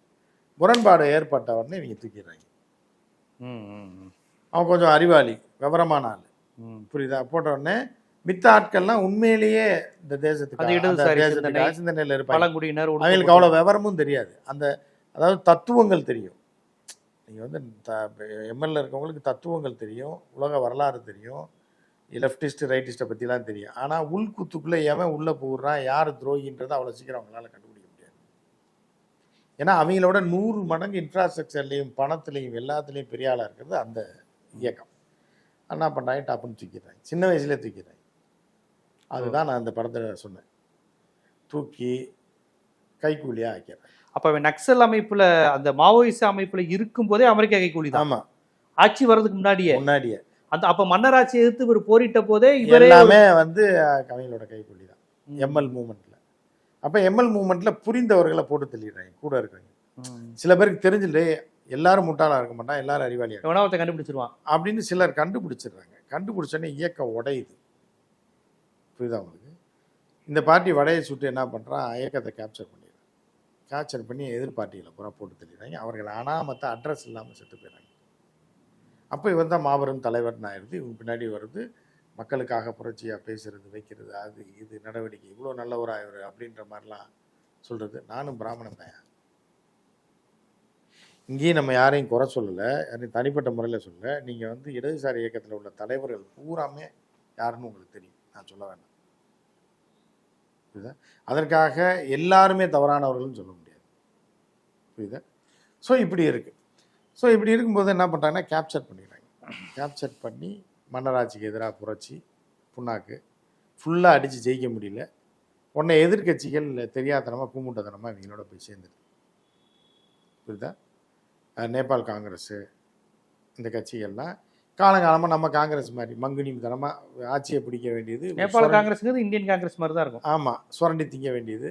Speaker 2: முரண்பாடு ஏற்பட்ட உடனே இவங்க தூக்கிடுறாங்க. அவன் கொஞ்சம் அறிவாளி, விவரமான ஆள், புரியுதா? போட்ட உடனே மித்த ஆட்கள்லாம் உண்மையிலேயே இந்த தேசத்துக்கு சிந்தனையில் இருப்பாங்க. அவங்களுக்கு அவ்வளோ விவரமும் தெரியாது. அதாவது தத்துவங்கள் தெரியும். நீங்கள் வந்து எம்எல்ஏ இருக்கவங்களுக்கு தத்துவங்கள் தெரியும், உலக வரலாறு தெரியும், லெஃப்டிஸ்ட்டு ரைட்டிஸ்ட்டை பற்றிலாம் தெரியும். ஆனால் உள்குத்துக்குள்ளே எவன் உள்ளே போடுறான், யார் துரோகின்றது அவ்வளோ சீக்கிரம் அவங்களால கண்டுபிடிக்க முடியாது. ஏன்னா அவங்களோட 100 மடங்கு இன்ஃப்ராஸ்ட்ரக்சர்லேயும் பணத்துலேயும் எல்லாத்துலேயும் பெரிய ஆளாக இருக்கிறது அந்த இயக்கம். என்ன பண்ணுறாங்க, டாப்புன்னு தூக்கிடுறாங்க, சின்ன வயசுலேயே தூக்கிடுறாங்க. அதுதான் நான் அந்த படத்தில் சொன்னேன், தூக்கி கைக்கூலியாக ஆக்கிறேன்.
Speaker 1: அப்போ நக்சல் அமைப்பில் அந்த மாவோயிச அமைப்பில் இருக்கும்போதே அமெரிக்கா கைக்கூலி தான்.
Speaker 2: ஆமாம்,
Speaker 1: ஆட்சி வர்றதுக்கு முன்னாடியே அந்த அப்போ மன்னராட்சி எதிர்த்து இவர் போரிட்ட போதே இவர்
Speaker 2: எல்லாமே வந்து கவிஞர்களோட கைக்கூலி தான் எம்எல் மூமெண்ட்டில். அப்போ எம்எல் மூமெண்ட்டில் புரிந்தவர்களை போட்டு தள்ளிடுறாங்க கூட இருக்கிறாங்க. சில பேருக்கு தெரிஞ்சுட்டு எல்லாரும் முட்டாளாக இருக்க மாட்டான், எல்லாரும் அறிவாளியாக
Speaker 1: ஒருத்தன் கண்டுபிடிச்சிருவான்
Speaker 2: அப்படின்னு சிலர் கண்டுபிடிச்சிடுறாங்க. கண்டுபிடிச்சோன்னே இயக்கம் உடையுது. புரியுதா உங்களுக்கு? இந்த பார்ட்டி வடையை சுட்டு என்ன பண்ணுறான், இயக்கத்தை கேப்சர் பண்ணிடுறான். கேப்சர் பண்ணி எதிர் பார்ட்டிகளை பூரா போட்டு தள்ளிடுறாங்க. அவர்கள் அனாமத்த அட்ரஸ் இல்லாமல் செத்து போயிடுறாங்க. அப்போ இவர் தான் மாபெரும் தலைவர்னு ஆயிடுது. இவங்க பின்னாடி வருது, மக்களுக்காக புரட்சியாக பேசுறது, வைக்கிறது, அது இது நடவடிக்கை, இவ்வளோ நல்லவராக இவர் அப்படின்ற மாதிரிலாம் சொல்கிறது. நானும் பிராமணன் தான். இங்கேயும் நம்ம யாரையும் குறை சொல்லலை, யாரையும் தனிப்பட்ட முறையில் சொல்லலை. நீங்கள் வந்து இடதுசாரி இயக்கத்தில் உள்ள தலைவர்கள் பூராமே யாருன்னு உங்களுக்கு தெரியும், நான் சொல்ல வேண்டாம். அதற்காக எல்லாருமே தவறானவர்கள்னு சொல்ல முடியாது. புரியுதா? ஸோ இப்படி இருக்குது. ஸோ இப்படி இருக்கும்போது என்ன பண்ணுறாங்கன்னா கேப்சர் பண்ணிடுறாங்க. கேப்சர் பண்ணி மன்னராட்சிக்கு எதிராக புரட்சி புண்ணாக்கு ஃபுல்லாக அடித்து ஜெயிக்க முடியல. உடனே எதிர்கட்சிகள் தெரியாதனமாக கூமுட்டத்தனமாக இவங்களோட போய் சேர்ந்துது. புரியுதா? நேபாள் காங்கிரஸு இந்த கட்சிகள்லாம் காலங்காலமாக நம்ம காங்கிரஸ் மாதிரி மங்குனி தனமாக ஆட்சியை பிடிக்க வேண்டியது.
Speaker 1: நேபாள காங்கிரஸுங்கிறது இந்தியன் காங்கிரஸ் மாதிரி தான் இருக்கும்.
Speaker 2: ஆமாம், சுரண்டி திங்க வேண்டியது,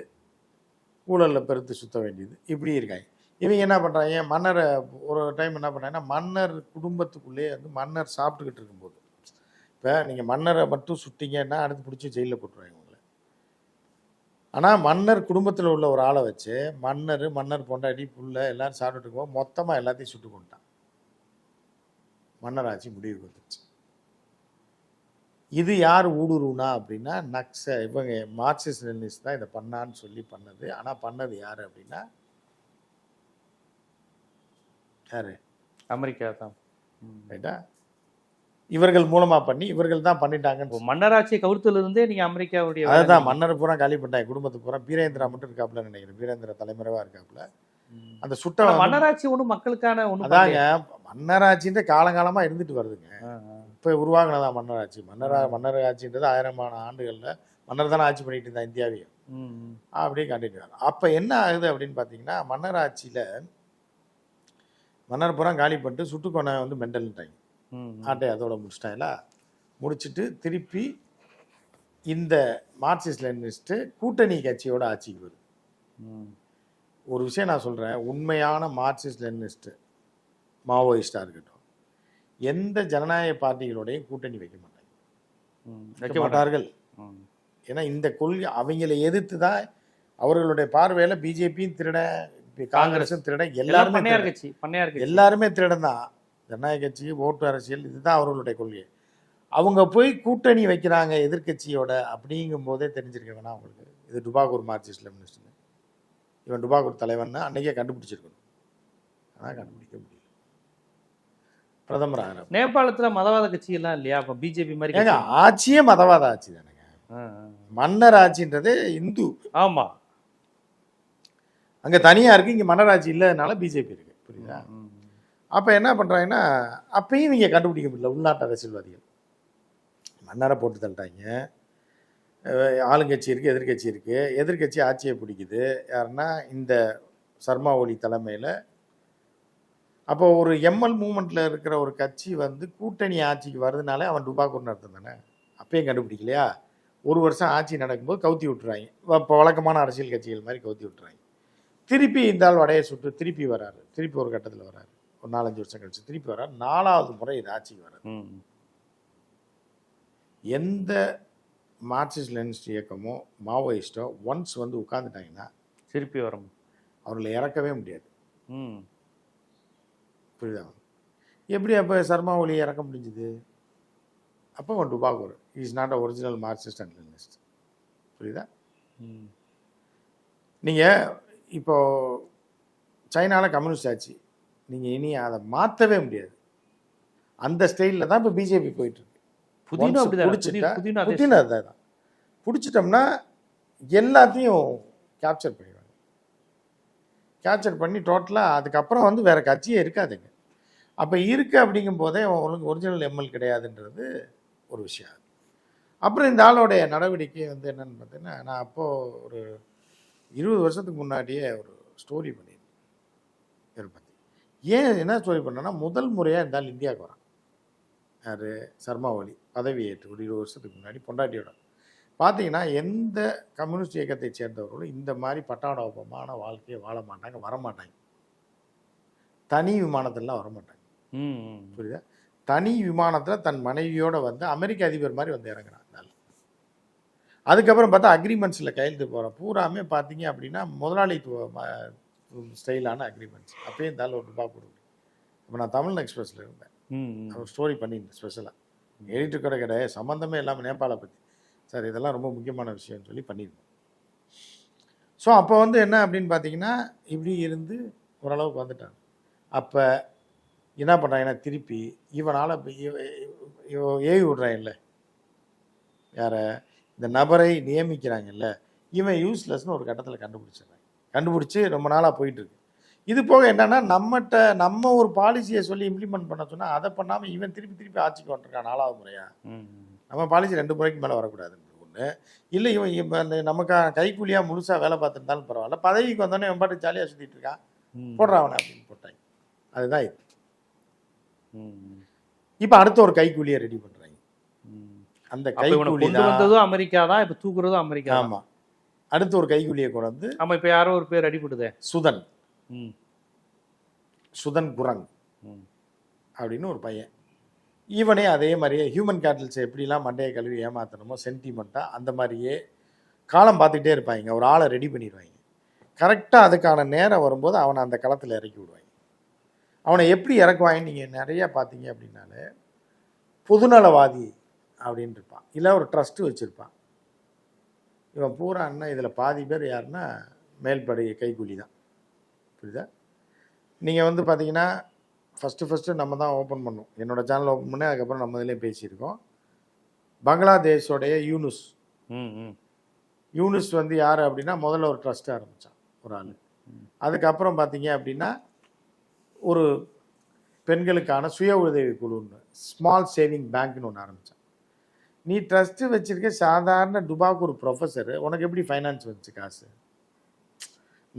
Speaker 2: ஊழலில் பெருத்து சுற்ற வேண்டியது, இப்படி இருக்காங்க. இவங்க என்ன பண்ணுறாங்க, மன்னரை ஒரு டைம் என்ன பண்ணுறாங்கன்னா மன்னர் குடும்பத்துக்குள்ளேயே வந்து மன்னர் சாப்பிட்டுக்கிட்டு இருக்கும்போது, இப்போ நீங்கள் மன்னரை மட்டும் சுட்டிங்கன்னா அடுத்து பிடிச்சி ஜெயிலில் போட்டுருவாங்க உங்களை. ஆனால் மன்னர் குடும்பத்தில் உள்ள ஒரு ஆளை வச்சு மன்னர் பொண்டாட்டி புள்ள எல்லாரும் சாப்பிட்டுட்டு இருக்கும்போது மொத்தமாக எல்லாத்தையும் சுட்டு கொண்டுட்டான். மன்னர் ஆட்சி முடிவுக்கு வந்துருச்சு. இது யார் ஊடுருவுனா அப்படின்னா இவங்க மார்க்சிஸ்ட் லெனினிஸ்ட் தான் இதை பண்ணான்னு சொல்லி பண்ணது. ஆனால் பண்ணது யார் அப்படின்னா யாரு?
Speaker 1: அமெரிக்கா தான்.
Speaker 2: ரைட்டா? இவர்கள் மூலமா பண்ணி இவர்கள் தான் பண்ணிட்டாங்க.
Speaker 1: மன்னராட்சி கவுத்துல இருந்தே நீங்க அமெரிக்காவுடைய
Speaker 2: அதுதான் மன்னர் பூரா காலி பண்ணிட்டாங்க. குடும்பத்து பூரா பீரேந்திரா மட்டும் இருக்காப்புல நினைக்கிறேன். பீரேந்திரா தலைமறைவா இருக்காப்புல. அந்த சுட்ட
Speaker 1: மன்னராட்சி ஒன்றும் மக்களுக்கான ஒன்று
Speaker 2: அதாங்க மன்னராட்சின்ற காலங்காலமா இருந்துட்டு வருதுங்க. இப்போ உருவாகினதா மன்னராட்சி. மன்னராட்சின்றது 1000 ஆண்டுகள்ல மன்னர் தானே ஆட்சி பண்ணிட்டு இருந்தா இந்தியாவையும். அப்படியே கண்டினியூ ஆகும். அப்போ என்ன ஆகுது அப்படின்னு பார்த்தீங்கன்னா மன்னராட்சியில் மன்னர் புறம் காலி பண்ணிட்டு சுட்டுக்கொனை வந்து மெண்டல்ட்டாங்க. ஆட்டை அதோட முடிச்சிட்டாங்களா? முடிச்சுட்டு திருப்பி இந்த மார்க்சிஸ்ட் லெனினிஸ்ட்டு கூட்டணி கட்சியோட ஆட்சிக்கு வருது. ஒரு விஷயம் நான் சொல்கிறேன், உண்மையான மார்க்சிஸ்ட் லெனினிஸ்ட்டு மாவோயிஸ்டாக இருக்கட்டும் எந்த ஜனநாயக பார்ட்டிகளோடையும் கூட்டணி வைக்க மாட்டார்கள். ஏன்னா இந்த கொள்கை அவங்களை எதிர்த்து தான் அவர்களுடைய பார்வையில் பிஜேபியும் திருட, காங்கிரஸும் திருட, எல்லாருமே திருடன் தான். ஜனநாயக கட்சி ஓட்டு அரசியல் இதுதான் அவர்களுடைய கொள்கை. அவங்க போய் கூட்டணி வைக்கிறாங்க எதிர்கட்சியோட அப்படிங்கும் போதே தெரிஞ்சிருக்க வேணா அவங்களுக்கு இது டுபாகூர் மார்க்சிஸ்ட் லெனினிஸ்ட், இவன் டுபாகூர் தலைவன் அன்னைக்கே கண்டுபிடிச்சிருக்கணும். ஆனால் கண்டுபிடிக்க முடியல. பிரதமர் ஆகிறார்.
Speaker 1: நேபாளத்துல மதவாத கட்சி எல்லாம் இல்லையா? அப்ப பிஜேபி மாதிரி
Speaker 2: ஆட்சியே மதவாத ஆட்சி தானேங்க. மன்னர் ஆட்சின்றது இந்து.
Speaker 1: ஆமா,
Speaker 2: அங்க தனியா இருக்கு, இங்க மன்னர் ஆட்சி இல்லாதனால பிஜேபி இருக்கு. புரியுதா? அப்ப என்ன பண்றாங்கன்னா அப்பயும் இங்க கண்டுபிடிக்க முடியல. உள்நாட்டு அரசியல்வாதிகள் மன்னரை போட்டு தள்ளிட்டாங்க. ஆளுங்கட்சி இருக்கு, எதிர்கட்சி இருக்கு. எதிர்கட்சி ஆட்சியை பிடிக்குது யாருன்னா இந்த சர்மா ஒலி தலைமையில். அப்போ ஒரு எம்எல் மூமெண்ட்ல இருக்கிற ஒரு கட்சி வந்து கூட்டணி ஆட்சிக்கு வருதுனாலே அவன் டுபாக்கூர் நடத்தும் தானே. அப்பயும் கண்டுபிடிக்கலையா? ஒரு வருஷம் ஆட்சி நடக்கும்போது கவுத்தி விட்டுறாங்க. இப்போ வழக்கமான அரசியல் கட்சிகள் மாதிரி கவுத்தி விட்டுறாங்க. திருப்பி இந்த ஆள் வடையை சுட்டு திருப்பி வராரு. திருப்பி ஒரு கட்டத்தில் வராரு. ஒரு 4-5 வருஷம் கழிச்சு திருப்பி வராரு. 4வது முறை இது ஆட்சிக்கு வராது. எந்த மார்க்சிஸ்ட் லெனினிஸ்ட் இயக்கமோ மாவோயிஸ்டோ ஒன்ஸ் வந்து உட்கார்ந்துட்டாங்கன்னா
Speaker 1: திருப்பி வரும்,
Speaker 2: அவர்களை இறக்கவே முடியாது. புரியுதா? எப்படி அப்போ சர்மா ஒலி இறக்க முடிஞ்சுது? அப்போ அவன் டுபாகூர் is not a original Marxist and Leninist. புரியுதா? நீங்கள் இப்போ சைனாவில் கம்யூனிஸ்ட் ஆச்சு, நீங்கள் இனி அதை மாற்றவே முடியாது. அந்த ஸ்டைலில் தான் இப்போ பிஜேபி போயிட்டு இருக்கு. பிடிச்சிட்டோம்னா எல்லாத்தையும் கேப்சர் பண்ணிடுவாங்க. கேப்சர் பண்ணி டோட்டலாக அதுக்கப்புறம் வந்து வேறு கட்சியே இருக்காதுங்க. அப்போ இருக்குது அப்படிங்கும் போதே உங்களுக்கு ஒரிஜினல் எம்எல் கிடையாதுன்றது ஒரு விஷயம். அப்புறம் இந்த ஆளோடைய நடவடிக்கை வந்து என்னென்னு பார்த்தீங்கன்னா, நான் அப்போது ஒரு 20 வருஷத்துக்கு முன்னாடியே ஒரு ஸ்டோரி பண்ணியிருந்தேன் இதை பற்றி. ஏன் என்ன ஸ்டோரி பண்ணேன்னா, முதல் முறையாக இருந்தாலும் இந்தியாவுக்கு வரான் யார்? சர்மா ஒலி பதவி ஏற்று ஒரு 20 வருஷத்துக்கு முன்னாடி பொண்டாட்டியோட. பார்த்தீங்கன்னா எந்த கம்யூனிஸ்ட் இயக்கத்தை சேர்ந்தவர்களும் இந்த மாதிரி பட்டாடோபமான வாழ்க்கையை வாழ மாட்டாங்க, வரமாட்டாங்க. தனி விமானத்திலாம் வரமாட்டாங்க. புரியுதா? தனி விமானத்தில் தன் மனைவியோடு வந்து அமெரிக்க அதிபர் மாதிரி வந்து இறங்குறாங்க. அதுக்கப்புறம் பார்த்தா அக்ரிமெண்ட்ஸில் கையெழுத்து போகிறோம். பூராமே பார்த்தீங்க அப்படின்னா முதலாளித்துவ ஸ்டைலான அக்ரிமெண்ட்ஸ். அப்பயே இருந்தாலும் ஒரு ரூபா கொடுக்கும். இப்போ நான் தமிழ் எக்ஸ்பிரஸில் இருந்தேன், ஒரு ஸ்டோரி பண்ணியிருந்தேன் ஸ்பெஷலாக. எடிட்டர் கூட கிடையாது, சம்மந்தமே இல்லாமல் நேபாளை பற்றி. சார் இதெல்லாம் ரொம்ப முக்கியமான விஷயம்னு சொல்லி பண்ணியிருந்தேன். ஸோ அப்போ வந்து என்ன அப்படின்னு பார்த்தீங்கன்னா இப்படி இருந்து ஓரளவுக்கு வந்துட்டாங்க. அப்போ என்ன பண்ணுறாங்கன்னா திருப்பி இவனால் ஏவி விட்றாங்கல்ல, யாரை? இந்த நபரை நியமிக்கிறாங்கல்ல, இவன் யூஸ்லெஸ்னு ஒரு கட்டத்தில் கண்டுபிடிச்சிடுறாங்க. கண்டுபிடிச்சி ரொம்ப நாளாக போயிட்டுருக்கு. இது போக என்னன்னா நம்ம ஒரு பாலிசியை சொல்லி இம்ப்ளிமெண்ட் பண்ண சொன்னா அதை பண்ணாமல் இவன் திருப்பி ஆட்சிக்கு வந்துருக்கான் 4வது முறையா. நம்ம பாலிசி 2 முறைக்கு மேலே வரக்கூடாதுன்னு ஒன்று. இல்லை இவன் நமக்கு கைக்கூலியாக முழுசாக வேலை பார்த்துருந்தாலும் பரவாயில்ல, பதவிக்கு வந்தோடனே இவன் பாட்டு ஜாலியாக சுற்றிட்டு இருக்கான், போடுறான் அவனை அப்படின்னு போட்டாங்க. அதுதான் இது. இப்போ அடுத்த ஒரு கைக்கூலியை ரெடி பண்ணுறாங்க. அந்த கைக்கூலி
Speaker 1: வந்ததும் அமெரிக்கா தான், இப்போ தூக்குறதும் அமெரிக்கா.
Speaker 2: ஆமாம், அடுத்த ஒரு கைக்கூலியை கொண்டு வந்து.
Speaker 1: ஆமாம், இப்போ யாரோ ஒரு பேர் அடிபடுதே,
Speaker 2: சுதன் குரங் அப்படின்னு ஒரு பையன். ஈவனே அதே மாதிரியே ஹியூமன் கேட்டல்ஸை எப்படிலாம் மண்டையை கழுவி ஏமாற்றணுமோ சென்டிமெண்ட்டாக அந்த மாதிரியே காலம் பார்த்துக்கிட்டே இருப்பாங்க. ஒரு ஆளை ரெடி பண்ணிடுவாங்க. கரெக்டாக அதுக்கான நேரம் வரும்போது அவனை அந்த களத்தில் இறக்கி விடுவாங்க. அவனை எப்படி இறக்குவாங்கன்னு நீங்கள் நிறையா பார்த்தீங்க அப்படின்னாலே, பொதுநலவாதி அப்படின்னு இருப்பான், இல்லை ஒரு ட்ரஸ்ட்டு வச்சுருப்பான். இவன் பூரா அண்ணன் இதில் பாதி பேர் யாருன்னா மேல்படை கைக்கூலி தான். புரியுதா? நீங்கள் வந்து பார்த்தீங்கன்னா ஃபஸ்ட்டு நம்ம தான் ஓப்பன் பண்ணோம். என்னோடய சேனல் ஓப்பன் பண்ணி அதுக்கப்புறம் நம்ம இதிலே பேசியிருக்கோம். பங்களாதேஷோடைய யூனுஸ் வந்து யார் அப்படின்னா முதல்ல ஒரு ட்ரஸ்ட் ஆரம்பித்தான் ஒரு ஆள். அதுக்கப்புறம் பார்த்தீங்க அப்படின்னா ஒரு பெண்களுக்கான சுய உதவி குழுன்னு ஸ்மால் சேவிங் பேங்க்னு ஒன்று ஆரம்பித்தான். நீ ட்ரஸ்ட்டு வச்சுருக்க சாதாரண துபாக்கு ஒரு ப்ரொஃபஸரு, உனக்கு எப்படி ஃபைனான்ஸ் வந்துச்சு காசு?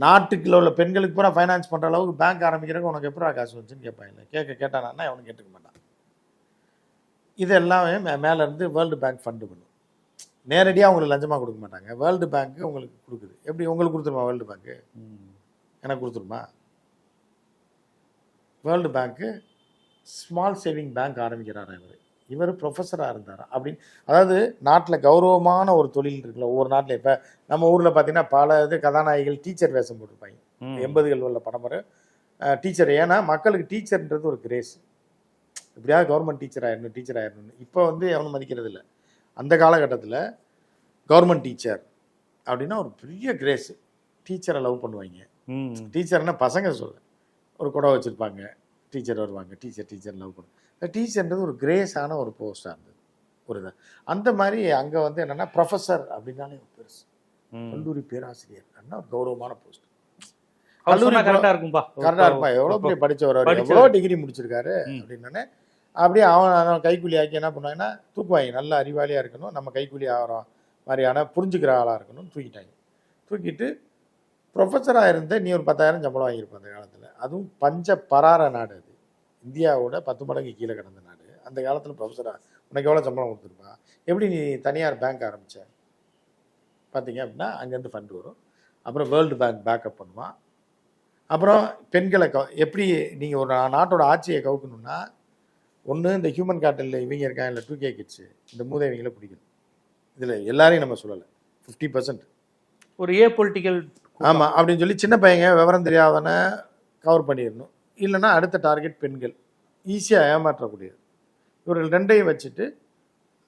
Speaker 2: நாட்டுக்குள்ள உள்ள பெண்களுக்கு பூரா ஃபைனான்ஸ் பண்ணுற அளவுக்கு பேங்க் ஆரம்பிக்கிறதுக்கு உனக்கு எப்படா காசு வந்துச்சுன்னு கேட்பாங்க. கேட்டானா அவனும் கேட்டுக்க மாட்டான். இது எல்லாமே மேலேருந்து வேர்ல்டு பேங்க் ஃபண்டு பண்ணும். நேரடியாக உங்களுக்கு லஞ்சமாக கொடுக்க மாட்டாங்க. வேர்ல்டு பேங்க்கு உங்களுக்கு கொடுக்குது. எப்படி உங்களுக்கு கொடுத்துருமா வேர்ல்டு பேங்க்கு? எனக்கு கொடுத்துருமா? வேர்ல்டு பேங்க்கு ஸ்மால் சேவிங் பேங்க் ஆரம்பிக்கிறாரா இவர் ப்ரொஃபஸராக இருந்தார் அப்படின்னு. அதாவது நாட்டில் கௌரவமான ஒரு தொழில் இருக்குல்ல ஒவ்வொரு நாட்டில். இப்போ நம்ம ஊரில் பார்த்தீங்கன்னா பல கதாநாயகிகள் டீச்சர் வேஷம் போட்டிருப்பாங்க. 80கள் உள்ள படம்பரை டீச்சர். ஏன்னா மக்களுக்கு டீச்சர்ன்றது ஒரு கிரேஸ். எப்படியாவது கவர்மெண்ட் டீச்சர் ஆயிடணும். இப்போ வந்து எவனும் மதிக்கிறது இல்லை. அந்த காலகட்டத்தில் கவர்மெண்ட் டீச்சர் அப்படின்னா ஒரு பெரிய கிரேஸு. டீச்சரை லவ் பண்ணுவாங்க. டீச்சர்னா பசங்க சொல்ல ஒரு குடம் வச்சுருப்பாங்க, டீச்சர் வருவாங்க, டீச்சர் லவ் பண்ணுவாங்க. டீச்சர்ன்றது ஒரு கிரேஸான ஒரு போஸ்டாக இருந்தது ஒரு இதை. அந்த மாதிரி அங்கே வந்து என்னென்னா ப்ரொஃபஸர் அப்படின்னாலே ஒரு பெருசு. கல்லூரி பேராசிரியர் அப்படின்னா ஒரு கௌரவமான போஸ்ட். கல்லூரி கரெக்டாக இருப்பா. எவ்வளோ பெரிய படித்தவர், எவ்வளோ டிகிரி முடிச்சிருக்காரு அப்படின்னே. அப்படியே அவன் கைக்கூலி ஆக்கி என்ன பண்ணுவாங்கன்னா தூக்குவாங்க. நல்ல அறிவாளியாக இருக்கணும், நம்ம கைக்கூலி ஆகிற மாதிரியான புரிஞ்சுக்கிற ஆளாக இருக்கணும்னு தூக்கிட்டாங்க. தூக்கிட்டு ப்ரொஃபஸராக இருந்த நீ ஒரு 10,000 சம்பளம் வாங்கியிருப்பேன் அந்த காலத்தில். அதுவும் பஞ்ச பரார நாடு அது. இந்தியாவோட 10 மடங்கு கீழே கிடந்த நாடு. அந்த காலத்தில் ப்ரொஃபஸராக உனக்கு எவ்வளோ சம்பளம் கொடுத்துருப்பா? எப்படி நீ தனியார் பேங்க் ஆரம்பித்த பார்த்தீங்க அப்படின்னா அங்கேருந்து ஃபண்டு வரும். அப்புறம் வேர்ல்டு பேங்க் பேக்கப் பண்ணுவான். அப்புறம் பெண்களை எப்படி நீங்கள் ஒரு நாட்டோட ஆட்சியை கவுக்கணும்னா ஒன்று இந்த ஹியூமன் கேட்டலில் இவங்க இருக்காங்க, இல்லை 2K கிட்ஸு, இந்த மூதேவிங்களை பிடிக்கணும். இதில் எல்லாரையும் நம்ம சொல்லலை, 50%
Speaker 1: ஒரு பொலிட்டிக்கல்.
Speaker 2: ஆமாம், அப்படின்னு சொல்லி சின்ன பையங்க விவரம் தெரியாதவனை கவர் பண்ணிடணும். இல்லைன்னா அடுத்த டார்கெட் பெண்கள், ஈஸியாக ஏமாற்றக்கூடியது. இவர்கள் ரெண்டையும் வச்சுட்டு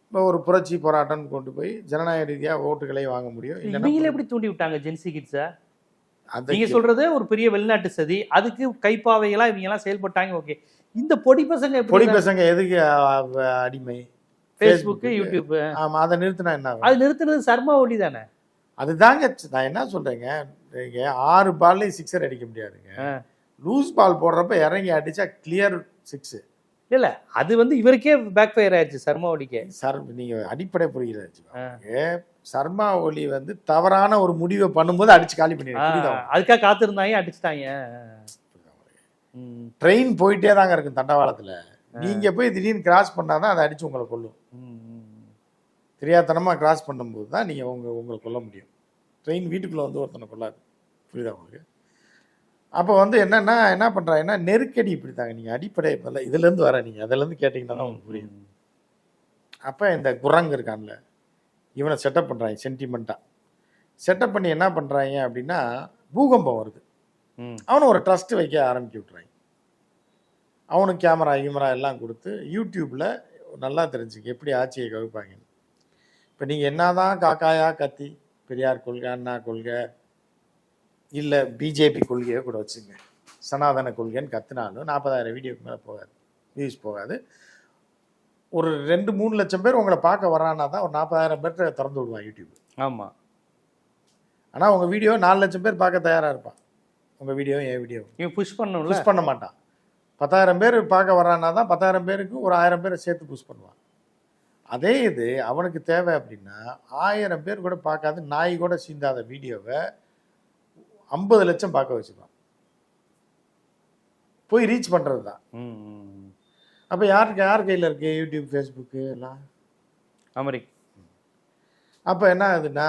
Speaker 2: இப்போ ஒரு புரட்சி போராட்டம் கொண்டு போய் ஜனநாயக ரீதியாக ஓட்டுகளை வாங்க முடியும்.
Speaker 1: இவங்கள எப்படி தூண்டி விட்டாங்க ஜென்சி கிட்ஸை? நீங்க சொல்றது ஒரு பெரிய வெளிநாட்டு சதி, அதுக்கு கைப்பாவைகளாக இவங்கெல்லாம் செயல்பட்டாங்க. ஓகே, இந்த பொடி பசங்க எதுக்கு
Speaker 2: அடிமை?
Speaker 1: Facebook, YouTube.
Speaker 2: ஆமாம், அதை நிறுத்தினா என்ன?
Speaker 1: அது நிறுத்தினது சர்மா ஒலி தானே.
Speaker 2: அதுதாங்க நான் என்ன சொல்கிறேங்க, 6 பால்லையும் 6 அடிக்க முடியாதுங்க. லூஸ் பால் போடுறப்ப இறங்கி அடித்தா கிளியர் 6.
Speaker 1: இல்லை, அது வந்து இவருக்கே பேக் ஃபயர் ஆயிடுச்சு சர்மா ஒலிக்கே.
Speaker 2: நீங்கள் அடிப்படை புரிகிறது. சர்மா ஒலி வந்து தவறான ஒரு முடிவை பண்ணும்போது அடிச்சு காலி பண்ணிடுறாங்க.
Speaker 1: அதுக்காக காத்திருந்தாங்க, அடிச்சுட்டாங்க.
Speaker 2: ட்ரெயின் போயிட்டே தாங்க இருக்கும் தண்டவாளத்தில். நீங்கள் போய் திடீர்னு கிராஸ் பண்ணாதான் அதை அடித்து உங்களை கொல்லும். தெரியாதனமாக கிராஸ் பண்ணும்போது தான் நீங்கள் உங்களை கொல்ல முடியும். ட்ரெயின் வீட்டுக்குள்ளே வந்து ஒருத்தனை கொள்ளாது. புரியுதா உங்களுக்கு? அப்போ வந்து என்னென்னா என்ன பண்ணுறாங்கன்னா நெருக்கடி இப்படி தாங்க. நீங்கள் அடிப்படை இப்போ இதுலேருந்து வர நீங்கள் அதிலேருந்து கேட்டிங்கன்னா தான் உங்களுக்கு புரியும். அப்போ இந்த குரங்கு இருக்கான்ல, இவனை செட்டப் பண்ணுறாங்க சென்டிமெண்ட்டாக. செட்டப் பண்ணி என்ன பண்ணுறாங்க அப்படின்னா பூகம்பம் வருது, அவனை ஒரு ட்ரஸ்ட்டு வைக்க ஆரம்பிக்க விட்றாங்க. அவனுக்கு கேமரா எல்லாம் கொடுத்து யூடியூப்பில் நல்லா தெரிஞ்சுக்க எப்படி ஆட்சியை கவிப்பாங்கன்னு. இப்போ நீங்கள் என்ன தான் காக்காயா கத்தி பெரியார் கொள்கை, அண்ணா கொள்கை, இல்லை பிஜேபி கொள்கையை கூட வச்சுங்க, சனாதன கொள்கைன்னு கத்துனாலும் 40,000 வீடியோக்கு மேலே போகாது, வியூஸ் போகாது. ஒரு 2-3 லட்சம் பேர் உங்களை பார்க்க வரானா தான் ஒரு 40,000 பேர்கிட்ட திறந்து விடுவான் யூடியூப்.
Speaker 1: ஆமாம்,
Speaker 2: ஆனால் உங்கள் வீடியோ 4 லட்சம் பேர் பார்க்க தயாராக இருப்பான். உங்கள் வீடியோ என் வீடியோ
Speaker 1: இவன் புஷ் பண்ணணும்ல.
Speaker 2: புஷ் பண்ண மாட்டான். 10,000 பேர் பார்க்க வரான்னா தான் 10,000 பேருக்கு ஒரு 1000 பேரை சேர்த்து புஷ் பண்ணுவான். அதே இது அவனுக்கு தேவை அப்படின்னா 1000 பேர் கூட பார்க்காத நாய் கூட சீந்தாத வீடியோவை 50 லட்சம் பார்க்க வச்சுருவான். போய் ரீச் பண்ணுறது தான். அப்போ யார் கையில் இருக்குது? யூடியூப், ஃபேஸ்புக்கு எல்லாம்
Speaker 1: அமெரிக்கா.
Speaker 2: அப்போ என்ன ஆகுதுன்னா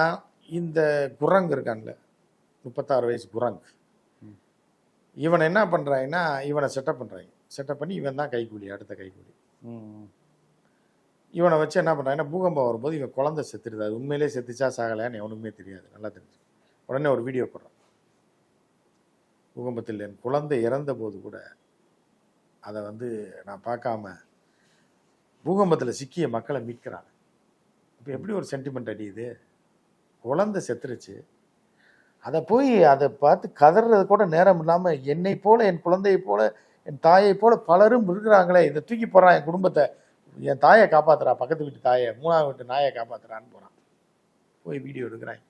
Speaker 2: இந்த குரங்கு இருக்கான்ல 36 வயசு குரங்கு, இவனை என்ன பண்ணுறாங்கன்னா இவனை செட்டப் பண்ணுறாங்க. செட்டப் பண்ணி இவன் தான் கைக்கூலி, அடுத்த கைக்கூலி. இவனை வச்சு என்ன பண்ணுறாங்கன்னா பூகம்பம் வரும்போது இவன் குழந்தை செத்துடுது. அது உண்மையிலே செத்துச்சா சாகலையான்னு எவனுக்குமே தெரியாது, நல்லா தெரிஞ்சு. உடனே ஒரு வீடியோ போடுறான். பூகம்பத்தில் என் குழந்தை இறந்த போது கூட அதை வந்து நான் பார்க்காம பூகம்பத்தில் சிக்கிய மக்களை மீட்கிறாங்க. இப்போ எப்படி ஒரு சென்டிமெண்ட் அடியுது? குழந்தை செத்துருச்சு, அதை போய் அதை பார்த்து கதறது கூட நேரம் இல்லாமல் என்னை போல, என் குழந்தையை போல, என் தாயை போல பலரும் இருக்கிறாங்களே, இதை தூக்கி போகிறான், என் குடும்பத்தை, என் தாயை காப்பாற்றுறா, பக்கத்து வீட்டு தாயை, 3ஆவது வீட்டு நாயை காப்பாற்றுறான்னு போகிறான். போய் வீடியோ எடுக்கிறாங்க.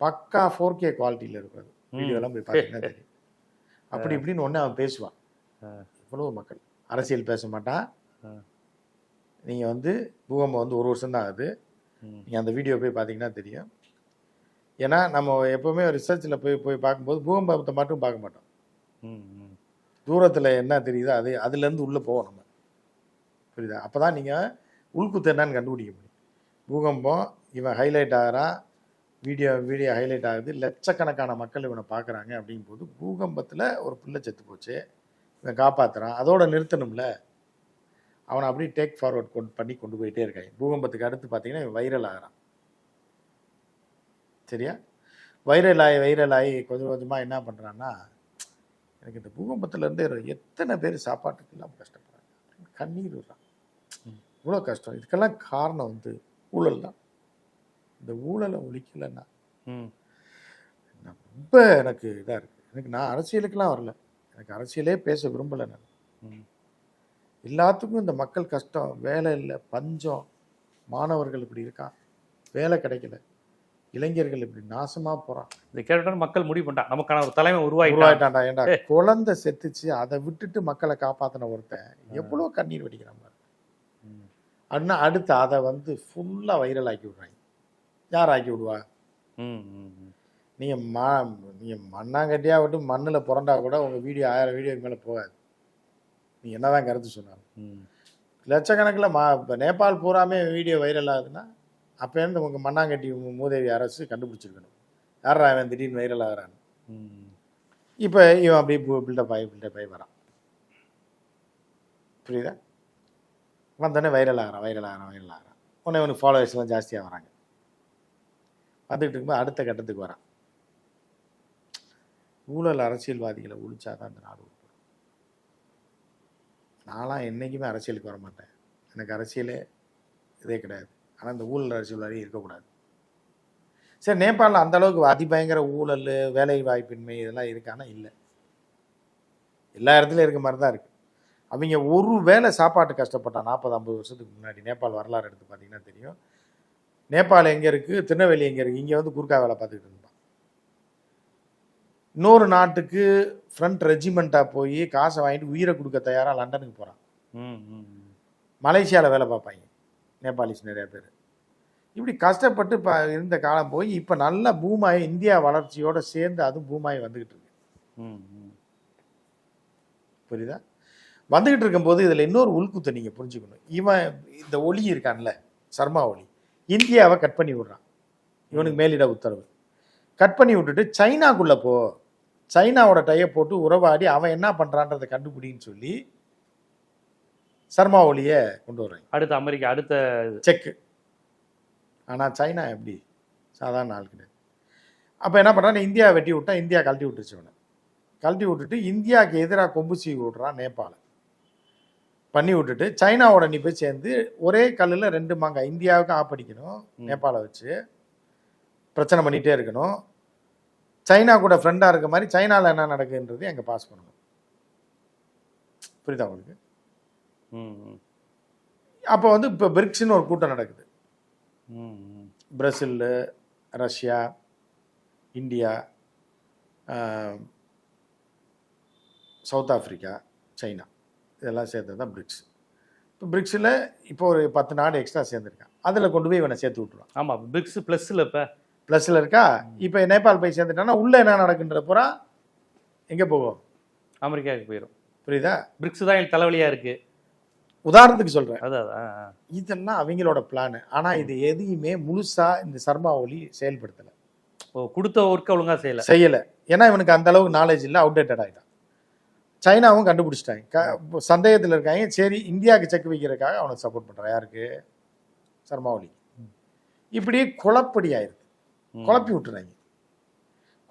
Speaker 2: பக்கா 4K குவாலிட்டியில் இருக்கிறது வீடியோலாம் போய் பார்த்தீங்கன்னா தெரியும். அப்படி இப்படின்னு ஒன்று அவன் பேசுவான். இவ்வளோ மக்கள் அரசியல் பேச மாட்டான். நீங்கள் வந்து பூகம்பம் வந்து 1 வருஷம் தான் ஆகுது. நீங்கள் அந்த வீடியோ போய் பார்த்தீங்கன்னா தெரியும். ஏன்னா நம்ம எப்போவுமே ரிசர்ச்சில் போய் பார்க்கும்போது பூகம்பத்தை மட்டும் பார்க்க மாட்டோம். தூரத்தில் என்ன தெரியுதோ அதுலேருந்து உள்ளே போவோம் நம்ம. புரியுதா? அப்போ தான் நீங்கள் உள்குத்து என்னன்னு கண்டுபிடிக்க முடியும். பூகம்பம் இவன் ஹைலைட் ஆகிறான், வீடியோ ஹைலைட் ஆகுது, லட்சக்கணக்கான மக்கள் இவனை பார்க்குறாங்க. அப்படிங்கும்போது பூகம்பத்தில் ஒரு பிள்ளை செத்து போச்சு, இவன் காப்பாற்றுறான், அதோட நிறுத்தணும்ல. அவனை அப்படியே டேக் ஃபார்வர்ட் கொண்டு போயிட்டே இருக்காங்க. பூகம்பத்துக்கு அடுத்து பார்த்தீங்கன்னா இவன் வைரல் ஆகிறான். சரியா? வைரல் ஆகி கொஞ்சம் கொஞ்சமாக என்ன பண்ணுறான்னா, எனக்கு இந்த பூகம்பத்திலேருந்தே எத்தனை பேர் சாப்பாட்டுக்கு இல்லாமல் கஷ்டப்படுறாங்க, கண்ணீர் விடுறான். இவ்வளோ கஷ்டம். இதுக்கெல்லாம் காரணம் வந்து ஊழல் தான். இந்த ஊழலை ஒழிக்கலைன்னா ரொம்ப எனக்கு இதாக இருக்குது. நான் அரசியலுக்கெல்லாம் வரல, எனக்கு அரசியலே பேச விரும்பலை. நான் எல்லாத்துக்கும் இந்த மக்கள் கஷ்டம், வேலை இல்லை, பஞ்சம், மாணவர்கள் இப்படி இருக்கான், வேலை கிடைக்கல, இளைஞர்கள் இப்படி நாசமாக போகிறான்.
Speaker 1: இதை கேட்ட மக்கள் முடிவு பண்ணிட்டான், நமக்கான ஒரு தலைமை
Speaker 2: உருவாயிட்டான்டா. ஏன்டா குழந்தை செத்துச்சு, அதை விட்டுட்டு மக்களை காப்பாற்றின ஒருத்தன் எவ்வளோ கண்ணீர் வடிக்கிறான் பாரு. அப்படின்னா அடுத்து அதை வந்து ஃபுல்லாக வைரல் ஆக்கி விடுறாங்க. யார் ஆக்கி விடுவா? நீங்கள் மண்ணாங்கட்டியாக விட்டு மண்ணில் புரண்டா கூட உங்கள் வீடியோ 1000 வீடியோக்கு மேலே போகாது. நீ என்னதான் கருத்து சொன்னாலும் லட்சக்கணக்கில் இப்போ நேபாள் பூராமே வீடியோ வைரல் ஆகுதுன்னா அப்போருந்து உங்கள் மண்ணாங்கட்டி மூதேவி அரசு கண்டுபிடிச்சிருக்கணும், யாரா அவன் திடீர்னு வைரல் ஆகிறான்னு. இப்போ இவன் அப்படியே பில்டப் ஆகி வரான். புரியுதா? வந்தோடனே வைரல் ஆகிறான். உடனே இவனுக்கு ஃபாலோவர்ஸ்லாம் ஜாஸ்தியாக வராங்க. வந்துக்கிட்டு இருக்கும்போது அடுத்த கட்டத்துக்கு வரான். ஊழல் அரசியல்வாதிகளை ஒழிச்சாதான் அந்த நாடு உருப்படும். நான்லாம் என்றைக்குமே அரசியலுக்கு வர மாட்டேன், எனக்கு அரசியலே இதே கிடையாது. ஆனால் இந்த ஊழல் அரசியல்வாதி இருக்கக்கூடாது. சரி, நேபாளில் அந்த அளவுக்கு அதிபயங்கர ஊழல், வேலை வாய்ப்பின்மை இதெல்லாம் இருக்கானா? இல்லை, எல்லா இடத்துலையும் இருக்க மாதிரி தான் இருக்குது. அவங்க ஒரு வேளை சாப்பாட்டு கஷ்டப்பட்டான் 40-50 வருஷத்துக்கு முன்னாடி. நேபாள் வரலாறு எடுத்து பார்த்தீங்கன்னா தெரியும். நேபாள் எங்கே இருக்குது, திருநெல்வேலி எங்கே இருக்குது, இங்கே வந்து குறுக்கா வேலை பார்த்துக்கிட்டு இருந்தான். இன்னொரு நாட்டுக்கு ஃப்ரண்ட் ரெஜிமெண்ட்டாக போய் காசை வாங்கிட்டு உயிரை கொடுக்க தயாராக லண்டனுக்கு போகிறான். மலேசியாவில் வேலை பார்ப்பாங்க நேபாளிஸ் நிறைய பேர். இப்படி கஷ்டப்பட்டு இப்போ இருந்த காலம் போய் இப்போ நல்லா பூமாயி இந்தியா வளர்ச்சியோடு சேர்ந்து அதுவும் பூமாயி வந்துக்கிட்டு இருக்கு. புரியுதா? வந்துக்கிட்டு இருக்கும்போது இதில் இன்னொரு உள்குத்தை நீங்கள் புரிஞ்சுக்கணும். இவன் இந்த ஒளி இருக்கான்ல, சர்மா ஒளி, இந்தியாவை கட் பண்ணி விடுறான். இவனுக்கு மேலிட உத்தரவு. கட் பண்ணி விட்டுட்டு சைனாக்குள்ளே போ, சைனாவோட டைய போட்டு உறவாடி அவன் என்ன பண்ணுறான்றதை கண்டுபிடின்னு சொல்லி சர்மா ஒளியை கொண்டு வர்றாங்க.
Speaker 1: அடுத்து அமெரிக்கா, அடுத்த
Speaker 2: செக்கு. ஆனால் சைனா எப்படி சாதாரண ஆள் கிடையாது. அப்போ என்ன பண்ணுறான், இந்தியா வெட்டி விட்டா, இந்தியா கழட்டி விட்டுருச்சு. அவனை கழட்டி விட்டுட்டு இந்தியாவுக்கு எதிராக கொம்பு சீவி விட்றான் நேபாளை. பண்ணி விட்டுட்டு சைனாவோட நீ போய் சேர்ந்து ஒரே கல்லில் 2 மாங்காய், இந்தியாவுக்கு ஆப்படிக்கணும், நேபாளை வச்சு பிரச்சனை பண்ணிகிட்டே இருக்கணும். சைனா கூட ஃப்ரெண்டாக இருக்க மாதிரி சைனாவில் என்ன நடக்குன்றது எங்கே பாஸ் பண்ணணும். புரியுதா உங்களுக்கு? அப்போ வந்து இப்போ பிரிக்ஸ்னு ஒரு கூட்டம் நடக்குது. Brazil, Russia, India, south Africa, China இதெல்லாம் சேர்த்தது தான் பிரிக்ஸ். இப்போ பிரிக்ஸில் இப்போ ஒரு 10 நாடு எக்ஸ்ட்ரா சேர்ந்துருக்கான். அதில் கொண்டு போய் இவனை சேர்த்து விட்ருவான்.
Speaker 1: ஆமா, பிரிக்ஸ் +ல இப்போ
Speaker 2: ப்ளஸில் இருக்கா. இப்போ நேபாள் போய் சேர்ந்துட்டான்னா உள்ளே என்ன நடக்குன்ற பூரா எங்கே போகும்?
Speaker 1: அமெரிக்காவுக்கு போயிடும்.
Speaker 2: புரியுதா?
Speaker 1: பிரிக்ஸ் தான் எனக்கு தலைவலியா இருக்கு.
Speaker 2: உதாரணத்துக்கு சொல்கிறேன்.
Speaker 1: அதான்
Speaker 2: இதெல்லாம் அவங்களோட பிளான். ஆனால் இது எதையுமே முழுசாக இந்த சர்மா ஒலி செயல்படுத்தலை.
Speaker 1: கொடுத்த ஒர்க்கை ஒழுங்கா
Speaker 2: செய்யலை. ஏன்னா இவனுக்கு அந்த அளவுக்கு நாலேஜ் இல்லை, அவுடேட்டட் ஆகிட்டான். சைனாவும் கண்டுபிடிச்சிட்டாங்க, சந்தேகத்தில் இருக்காங்க. சரி, இந்தியாவுக்கு செக் வைக்கிறதுக்காக அவனுக்கு சப்போர்ட் பண்ணுறான். யாருக்கு? சர்மா ஒலி. இப்படியே குழப்படி ஆயிருக்கு. குழப்பி விட்டுறாங்க.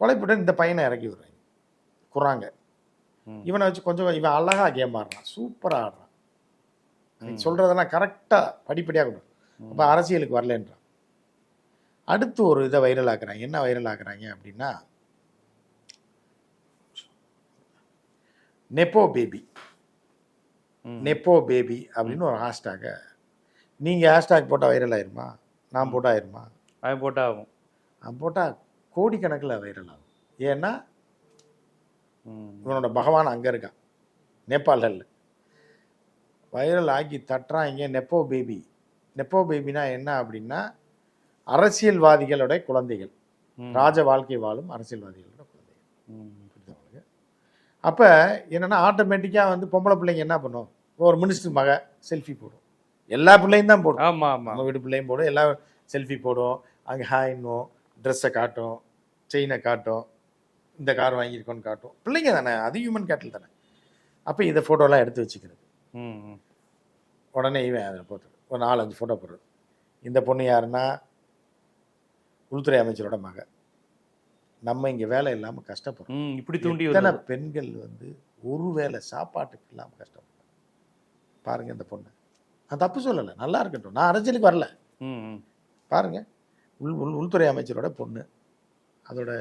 Speaker 2: குழப்பி விட்டு இந்த பையனை இறக்கி விடுறாங்க, குறாங்க. இவனை வச்சு கொஞ்சம் இவன் அழகா கேம் ஆடுறான், சூப்பராக ஆடுறான். சொல்றதெல்லாம் கரெக்டாக படிப்படியாக கொடுக்கும். அப்போ அரசியலுக்கு வரலன்றான். அடுத்து ஒரு இதை வைரல் ஆக்குறாங்க. என்ன வைரல் ஆக்குறாங்க அப்படின்னா, நெப்போ பேபி. நெப்போ பேபி அப்படின்னு ஒரு ஹேஷ்டாக. நீங்கள் ஹேஷ்டாக் போட்டால் வைரல் ஆயிருமா? நான் போட்டால் ஆயிருமா?
Speaker 1: அவன் போட்டால் ஆகும்.
Speaker 2: அவன் போட்டால் கோடிக்கணக்கில் வைரல் ஆகும். ஏன்னா இவனோட பகவான் அங்கே இருக்கான், நேபாளில். வைரல் ஆக்கி தட்டுறாங்க நெப்போ பேபி. நெப்போ பேபினா என்ன அப்படின்னா, அரசியல்வாதிகளோட குழந்தைகள், ராஜ வாழ்க்கை வாழும் அரசியல்வாதிகளோட குழந்தைகள். அப்போ என்னென்னா ஆட்டோமேட்டிக்காக வந்து பொம்பளை பிள்ளைங்க என்ன பண்ணும்? ஒரு மினிஸ்டர் மக செல்ஃபி போடும். எல்லா பிள்ளையும் தான் போடும்.
Speaker 1: ஆமாம் ஆமாம்,
Speaker 2: நம்ம வீட்டு பிள்ளையும் போடும். எல்லா செல்ஃபி போடும். அங்கே ஹாய்னும், ட்ரெஸ்ஸை காட்டும், செயினை காட்டும், இந்த கார் வாங்கியிருக்கோன்னு காட்டும். பிள்ளைங்க தானே, அது ஹியூமன் கேட்டல் தானே. அப்போ இதை ஃபோட்டோலாம் எடுத்து வச்சுக்கிறது. உடனே இவன் அதில் போட்டு ஒரு 4-5 ஃபோட்டோ போடுறது. இந்த பொண்ணு யாருன்னா உள்துறை அமைச்சரோட மக. நம்ம இங்கே வேலை இல்லாமல் கஷ்டப்படுறோம்.
Speaker 1: இப்படி தூண்டி
Speaker 2: எத்தனை பெண்கள் வந்து ஒரு வேளை சாப்பாட்டுக்கு இல்லாமல் கஷ்டப்படுறோம் பாருங்க. இந்த பொண்ணு நான் தப்பு சொல்லலை, நல்லா இருக்கட்டும், நான் அரசியலுக்கு வரல. பாருங்க, உள்துறை அமைச்சரோட பொண்ணு. அதோட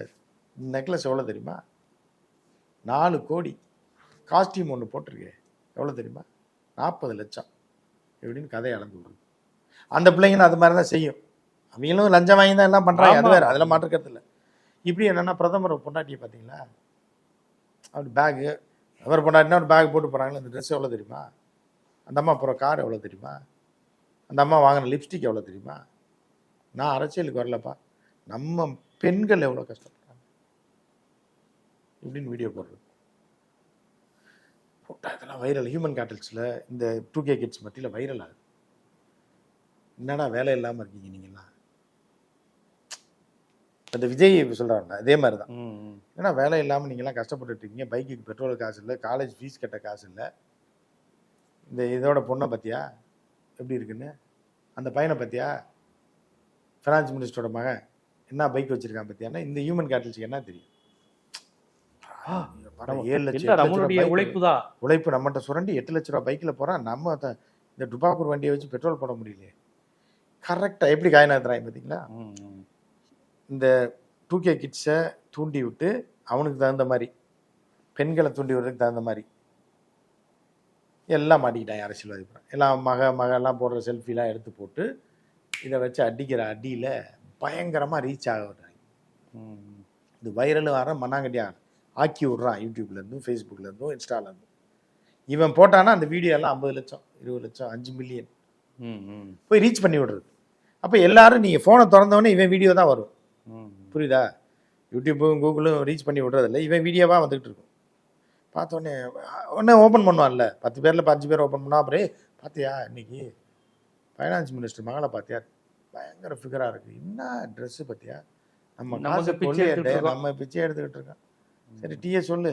Speaker 2: நெக்லஸ் எவ்வளோ தெரியுமா? 4 கோடி. காஸ்டியூம் ஒன்று போட்டிருக்கு, எவ்வளோ தெரியுமா? 40 லட்சம். எப்படின்னு கதையை அளந்து விடுறது. அந்த பிள்ளைங்களும் அது மாதிரி தான் செய்யும். அவங்களும் லஞ்சம் வாங்கி தான் எல்லாம் பண்ணுறாங்க, அது வேறு, அதில் மாற்றுக்கிறது இல்லை. இப்படி என்னென்னா, பிரதமர் பொண்டாட்டியை பார்த்தீங்களா, அப்படி பேகு, அவர் பொண்டாட்டினா ஒரு பேக் போட்டு போகிறாங்களே, அந்த ட்ரெஸ் எவ்வளோ தெரியுமா? அந்த அம்மா போகிற கார் எவ்வளோ தெரியுமா? அந்த அம்மா வாங்கின லிப்ஸ்டிக் எவ்வளோ தெரியுமா? நான் அரசியலுக்கு வரலப்பா, நம்ம பெண்கள் எவ்வளோ கஷ்டப்படுறாங்க இப்படின்னு வீடியோ போடுறது. போட்டால் இதெல்லாம் வைரல். ஹியூமன் கேட்டல்ஸில் இந்த 2K கிட்ஸ் மத்தியில் வைரல் ஆகுது. என்னடா வேலை இல்லாமல் இருக்கீங்க நீங்கள்லாம்? அந்த விஜய் சொல்கிறாங்க அதே மாதிரி தான். ஏன்னா வேலை இல்லாமல் நீங்கள்லாம் கஷ்டப்பட்டுட்டு இருக்கீங்க, பைக்குக்கு பெட்ரோல் காசு இல்லை, காலேஜ் ஃபீஸ் கட்ட காசு இல்லை. இந்த இதோட பொண்ணை பற்றியா எப்படி இருக்குன்னு? அந்த பையனை பற்றியா? ஃபினான்ஸ் மினிஸ்டரோட மகன் என்ன பைக் வச்சுருக்கான் பற்றியானா? இந்த ஹியூமன் கேட்டல்ஸுக்கு என்ன தெரியும்? 7 லட்சம்
Speaker 1: உழைப்பு தான்.
Speaker 2: உழைப்பு நம்மகிட்ட சுரண்டி 8 லட்ச ரூபா பைக்கில் போகிறான். நம்ம இந்த டுபாக்கூர் வண்டியை வச்சு பெட்ரோல் போட முடியலையே. கரெக்டாக எப்படி காயனாத்துறாங்க பார்த்தீங்களா? இந்த 2K கிட்ஸை தூண்டி விட்டு அவனுக்கு தகுந்த மாதிரி, பெண்களை தூண்டி விடுறதுக்கு தகுந்த மாதிரி எல்லாம் மாட்டிக்கிட்டாங்க அரசியல்வாதி. எல்லாம் மகெல்லாம் போடுற செல்ஃபிலாம் எடுத்து போட்டு இதை வச்சு அடிக்கிற அடியில் பயங்கரமாக ரீச் ஆக விடுறாங்க. இது வைரல் வர மண்ணாங்கட்டியாக ஆக்கி விட்றான். யூடியூப்லேருந்தும் ஃபேஸ்புக்லேருந்தும் இன்ஸ்டாலேருந்தும். இவன் போட்டானா அந்த வீடியோலாம் 50 லட்சம் 20 லட்சம் 5 மில்லியன் போய் ரீச் பண்ணி விடுறது. அப்போ எல்லாரும் நீங்கள் ஃபோனை திறந்தவொடனே இவன் வீடியோ தான் வரும். புரியுதா? யூடியூப்பும் கூகுளும் ரீச் பண்ணி விடுறதில்ல, இவன் வீடியோவாக வந்துகிட்டு இருக்கும். பார்த்தோன்னே உடனே ஓப்பன் பண்ணுவான்ல, 10 பேரில் 5 பேர் ஓப்பன் பண்ணா. அப்புறம் பார்த்தியா இன்னைக்கு ஃபைனான்ஸ் மினிஸ்டர் மகளை பார்த்தியா, பயங்கர ஃபிகராக இருக்குது, என்ன ட்ரெஸ்ஸு பார்த்தியா, நம்ம பிச்சை எடுத்துக்கிட்டு இருக்கோம். சரி டீயை சொல்லு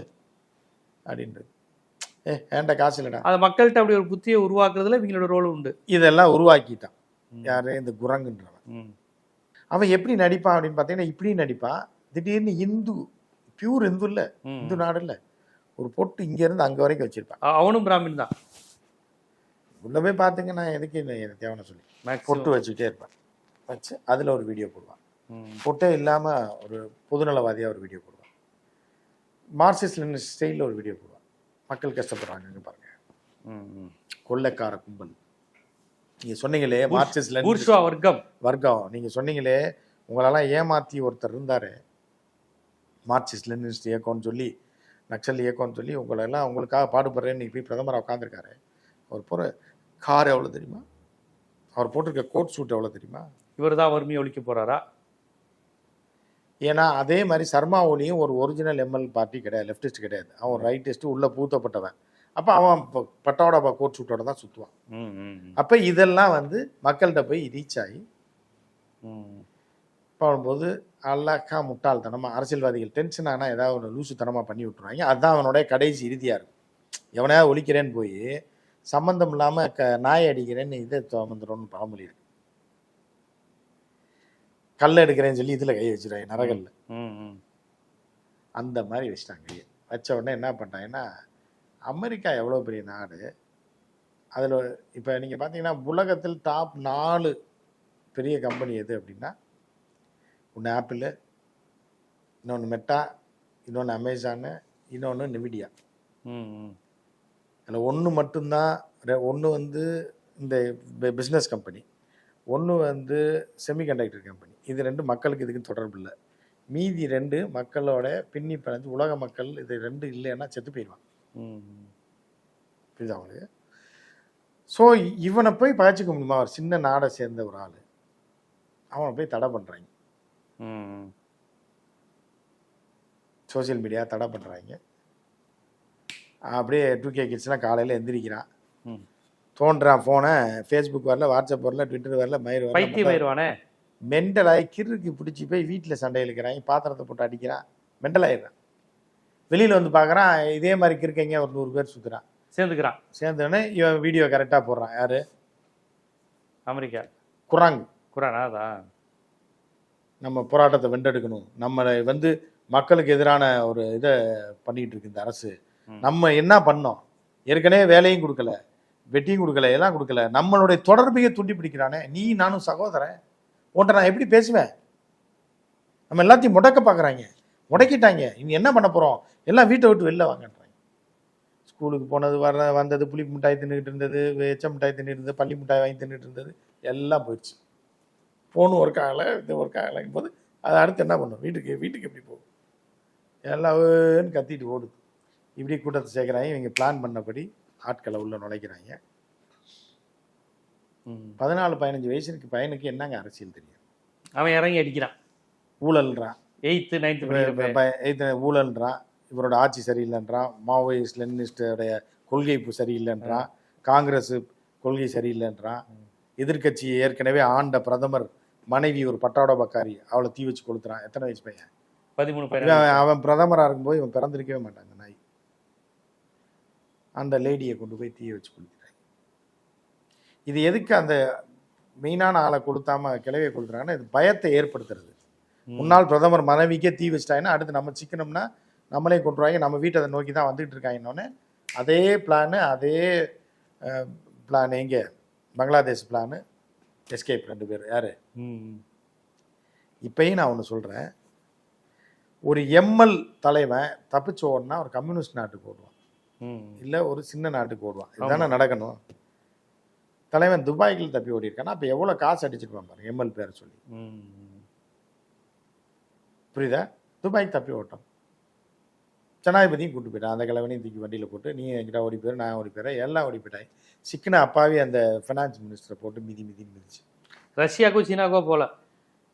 Speaker 2: அப்படின்றது. ஏன்டா காசு இல்லைடா.
Speaker 1: அது மக்கள்கிட்ட அப்படி ஒரு புத்தியை உருவாக்குறதுல இவங்களோட ரோல் உண்டு.
Speaker 2: இதெல்லாம் உருவாக்கிட்டான் யாரு? இந்த குரங்குன்றவன். அவன் எப்படி நடிப்பான் அப்படின்னு பார்த்தீங்கன்னா, இப்படி நடிப்பான். திடீர்னு இந்து, பியூர் இந்து இல்லை, இந்து நாடு இல்லை, ஒரு பொட்டு இங்கேருந்து அங்கே வரைக்கும் வச்சிருப்பான்.
Speaker 1: அவனும் பிராமின் தான்.
Speaker 2: உள்ள போய் பார்த்துங்க, நான் எதுக்கு எனக்கு தேவைன்னு சொல்லி பொட்டு வச்சுக்கிட்டே இருப்பேன். வச்சு அதில் ஒரு வீடியோ போடுவான். பொட்டே இல்லாமல் ஒரு பொதுநலவாதியாக ஒரு வீடியோ போடுவான். மார்க்சிஸ்ட் லெனினிஸ்ட் ஸ்டைலில் ஒரு வீடியோ போடுவான். மக்கள் கஷ்டப்படுறாங்க பாருங்க, கொள்ளைக்கார கும்பல். நீங்கள் சொன்னீங்களே மார்க்சிஸ்ட் லெனினிஸ்ட் வர்க்கம், நீங்கள் சொன்னீங்களே உங்களெல்லாம் ஏமாற்றி ஒருத்தர் இருந்தார் மார்க்சிஸ்ட் லெனினிஸ்ட் இயக்கம்னு சொல்லி நக்சல் இயக்கம்னு சொல்லி உங்களெல்லாம் உங்களுக்காக பாடுபடுறேன்னு நீ போய் பிரதமராக உட்காந்துருக்காரு. அவர் போகிற கார் எவ்வளோ தெரியுமா? அவர் போட்டிருக்க கோட் சூட் எவ்வளோ தெரியுமா?
Speaker 1: இவர் தான் வறுமையை ஒழிக்க போகிறாரா?
Speaker 2: ஏன்னா அதே மாதிரி சர்மா ஒலியும் ஒரு ஒரிஜினல் எம்எல் பார்ட்டி கிடையாது, லெஃப்டிஸ்ட் கிடையாது. அவன் ரைட்டிஸ்ட்டு உள்ளே பூத்தப்பட்டவன். அப்போ அவன் பட்டாவோட கோட் சூட்டோட தான் சுற்றுவான். அப்போ இதெல்லாம் வந்து மக்கள்கிட்ட போய் ரீச் ஆகி போகும்போது அல்லாக்கா முட்டாள்தனமாக அரசியல்வாதிகள் டென்ஷன் ஆனால் ஏதாவது ஒன்று லூசுத்தனமாக பண்ணி விட்டுருவாங்க. அதுதான் அவனுடைய கடைசி இறுதியாக இருக்கும். எவனையாவது ஒழிக்கிறேன்னு போய் சம்மந்தம் இல்லாமல் நாயை அடிக்கிறேன்னு இதை வந்துடும்னு பழமொழி இருக்கு. கல் எடுக்கிறேன்னு சொல்லி இதில் கை வச்சுருவாங்க நரகல்ல. அந்த மாதிரி வச்சுட்டாங்க கையை. வச்ச உடனே என்ன பண்ணிட்டாங்கன்னா, அமெரிக்கா எவ்வளோ பெரிய நாடு, அதில் இப்போ நீங்கள் பார்த்தீங்கன்னா உலகத்தில் டாப் 4 பெரிய கம்பெனி எது அப்படின்னா, ஒன்று ஆப்பிள், இன்னொன்று மெட்டா, இன்னொன்று அமேசானு, இன்னொன்று நிவிடியா. அதில் ஒன்று மட்டும்தான், ஒன்று வந்து இந்த பிஸ்னஸ் கம்பெனி, ஒன்று வந்து செமிகண்டக்டர் கம்பெனி. இது 2 மக்களுக்கு இதுக்கு தொடர்பு இல்லை. மீதி 2 மக்களோட பின்னி பிணைஞ்சு உலக மக்கள் இது 2 இல்லைன்னா செத்து போயிடுவான். புரியுதா அவங்களுக்கு? ஸோ இவனை போய் பகைச்சிக்க முடியுமா? ஒரு சின்ன நாடை சேர்ந்த ஒரு ஆள், அவனை போய் தடை பண்ணுறாங்க. சோசியல் மீடியா தடை பண்ணுறாங்க. அப்படியே 2K கிட்ஸ்லாம் காலையில் எந்திரிக்கிறான், தோன்றான் ஃபோனை, ஃபேஸ்புக் வரல, வாட்ஸ்அப் வரல, ட்விட்டர் வரல, மயிர் வரல, மெண்டலாகி கிறுக்கு பிடிச்சி போய் வீட்டில் சண்டை இழுக்கிறாங்க, பாத்திரத்தை போட்டு அடிக்கிறான், மெண்டலாகிடுறான். வெளியில் வந்து பார்க்குறான், இதே மாதிரி கிறுக்கைங்க ஒரு 100 பேர் சுற்றுறான், சேர்ந்துன்னு இவன் வீடியோ கரெக்டாக போடுறான். யார்? அமெரிக்கா குரானா நம்ம போராட்டத்தை வென்றெடுக்கணும், நம்மளை வந்து மக்களுக்கு எதிரான ஒரு இதை பண்ணிகிட்டு இருக்கு இந்த அரசு. நம்ம என்ன பண்ணோம்? ஏற்கனவே வேலையும் கொடுக்கல, வெட்டியும் கொடுக்கல, எல்லாம் கொடுக்கல, நம்மளுடைய தொடர்பையை துண்டி பிடிக்கிறானே. நீ நானும் சகோதரன், உன்ட்ட நான் எப்படி பேசுவேன்? நம்ம எல்லாத்தையும் முடக்க பார்க்குறாங்க, முடக்கிட்டாங்க. இனி என்ன பண்ண போகிறோம்? எல்லாம் வீட்டை விட்டு வெளில வாங்கன்றாங்க. ஸ்கூலுக்கு போனது வந்தது, புளி மிட்டாய் தின்னுட்டு இருந்தது, எச்ச மிட்டாய் தின்னுட்டு இருந்தது, பள்ளி மிட்டாய் வாங்கி தின்னுட்டு இருந்தது, எல்லாம் போயிடுச்சு. ஃபோனும் ஒர்க் ஆகலை, இது ஒர்க் ஆகலைங்கும் போது அதை அடுத்து என்ன பண்ணும்? வீட்டுக்கு எப்படி போகும்? எல்லான்னு கத்திட்டு ஓடுது. இப்படி கூட்டத்தை சேர்க்குறாங்க. இவங்க பிளான் பண்ணபடி ஆட்களை உள்ள நுழைக்கிறாங்க. 14-15 வயசுக்கு பையனுக்கு என்னங்க அரசியல் தெரியும்? அவன் இறங்கி அடிக்கிறான், ஊழல்ன்றான், 8th 9th ஊழல்ன்றான், இவரோட ஆட்சி சரியில்லைன்றான், மாவோயிஸ்ட் லெனினிஸ்டோடைய கொள்கை சரியில்லைன்றான், காங்கிரஸ் கொள்கை சரியில்லைன்றான், எதிர்கட்சி ஏற்கனவே ஆண்ட பிரதமர் மனைவி ஒரு பட்டாட பக்காரி, அவளை தீ வச்சு கொளுத்துறான். எத்தனை வயசு பையன்? 13. அவன் பிரதமராக இருக்கும்போது இவன் பிறந்திருக்கவே மாட்டான். அந்த நாய் அந்த லேடியை கொண்டு போய் தீயை வச்சு கொளுத்துறாங்க. இது எதுக்கு அந்த மெயினான ஆளை கொடுத்தாம கிளவியை கொடுத்துறாங்கன்னா, இது பயத்தை ஏற்படுத்துறது. முன்னாள் பிரதமர் மனைவிக்கே தீ வச்சிட்டாங்கன்னா அடுத்து நம்ம சிக்கனம்னா நம்மளே கொண்டுருவாங்க, நம்ம வீட்டை அதை நோக்கி தான் வந்துட்டு இருக்காங்கன்னொன்னே அதே பிளான் எங்கே? பங்களாதேஷ் பிளானு, எஸ்கேப் 2 பேர். யார்? இப்பயும் நான் ஒன்று சொல்கிறேன், ஒரு எம்எல் தலைவன் தப்பிச்சு ஓடனா ஒரு கம்யூனிஸ்ட் நாட்டுக்கு ஓடுவான், இல்லை ஒரு சின்ன நாட்டுக்கு ஓடுவான். இதுதானே நடக்கணும். தலைவன் துபாய்க்கு தப்பி ஓடி இருக்கானா, அப்போ எவ்வளோ காசு அடிச்சிருப்பான் பாருங்க எம்எல் பேரை சொல்லி. புரியுதா? துபாய்க்கு தப்பி ஓட்டம், ஜனாதிபதியும் கூட்டு போயிட்டான், அந்த கிழவனையும் தூக்கி வண்டியில் போட்டு நீ என்கிட்ட ஓடி போயிரு, நான் ஓடி போயிறேன், எல்லாம் ஓடி போயிட்டாங்க. சிக்கன அப்பாவே அந்த ஃபினான்ஸ் மினிஸ்டரை போட்டு மிதிச்சு. ரஷ்யாவுக்கும் சீனாவுக்கோ போல,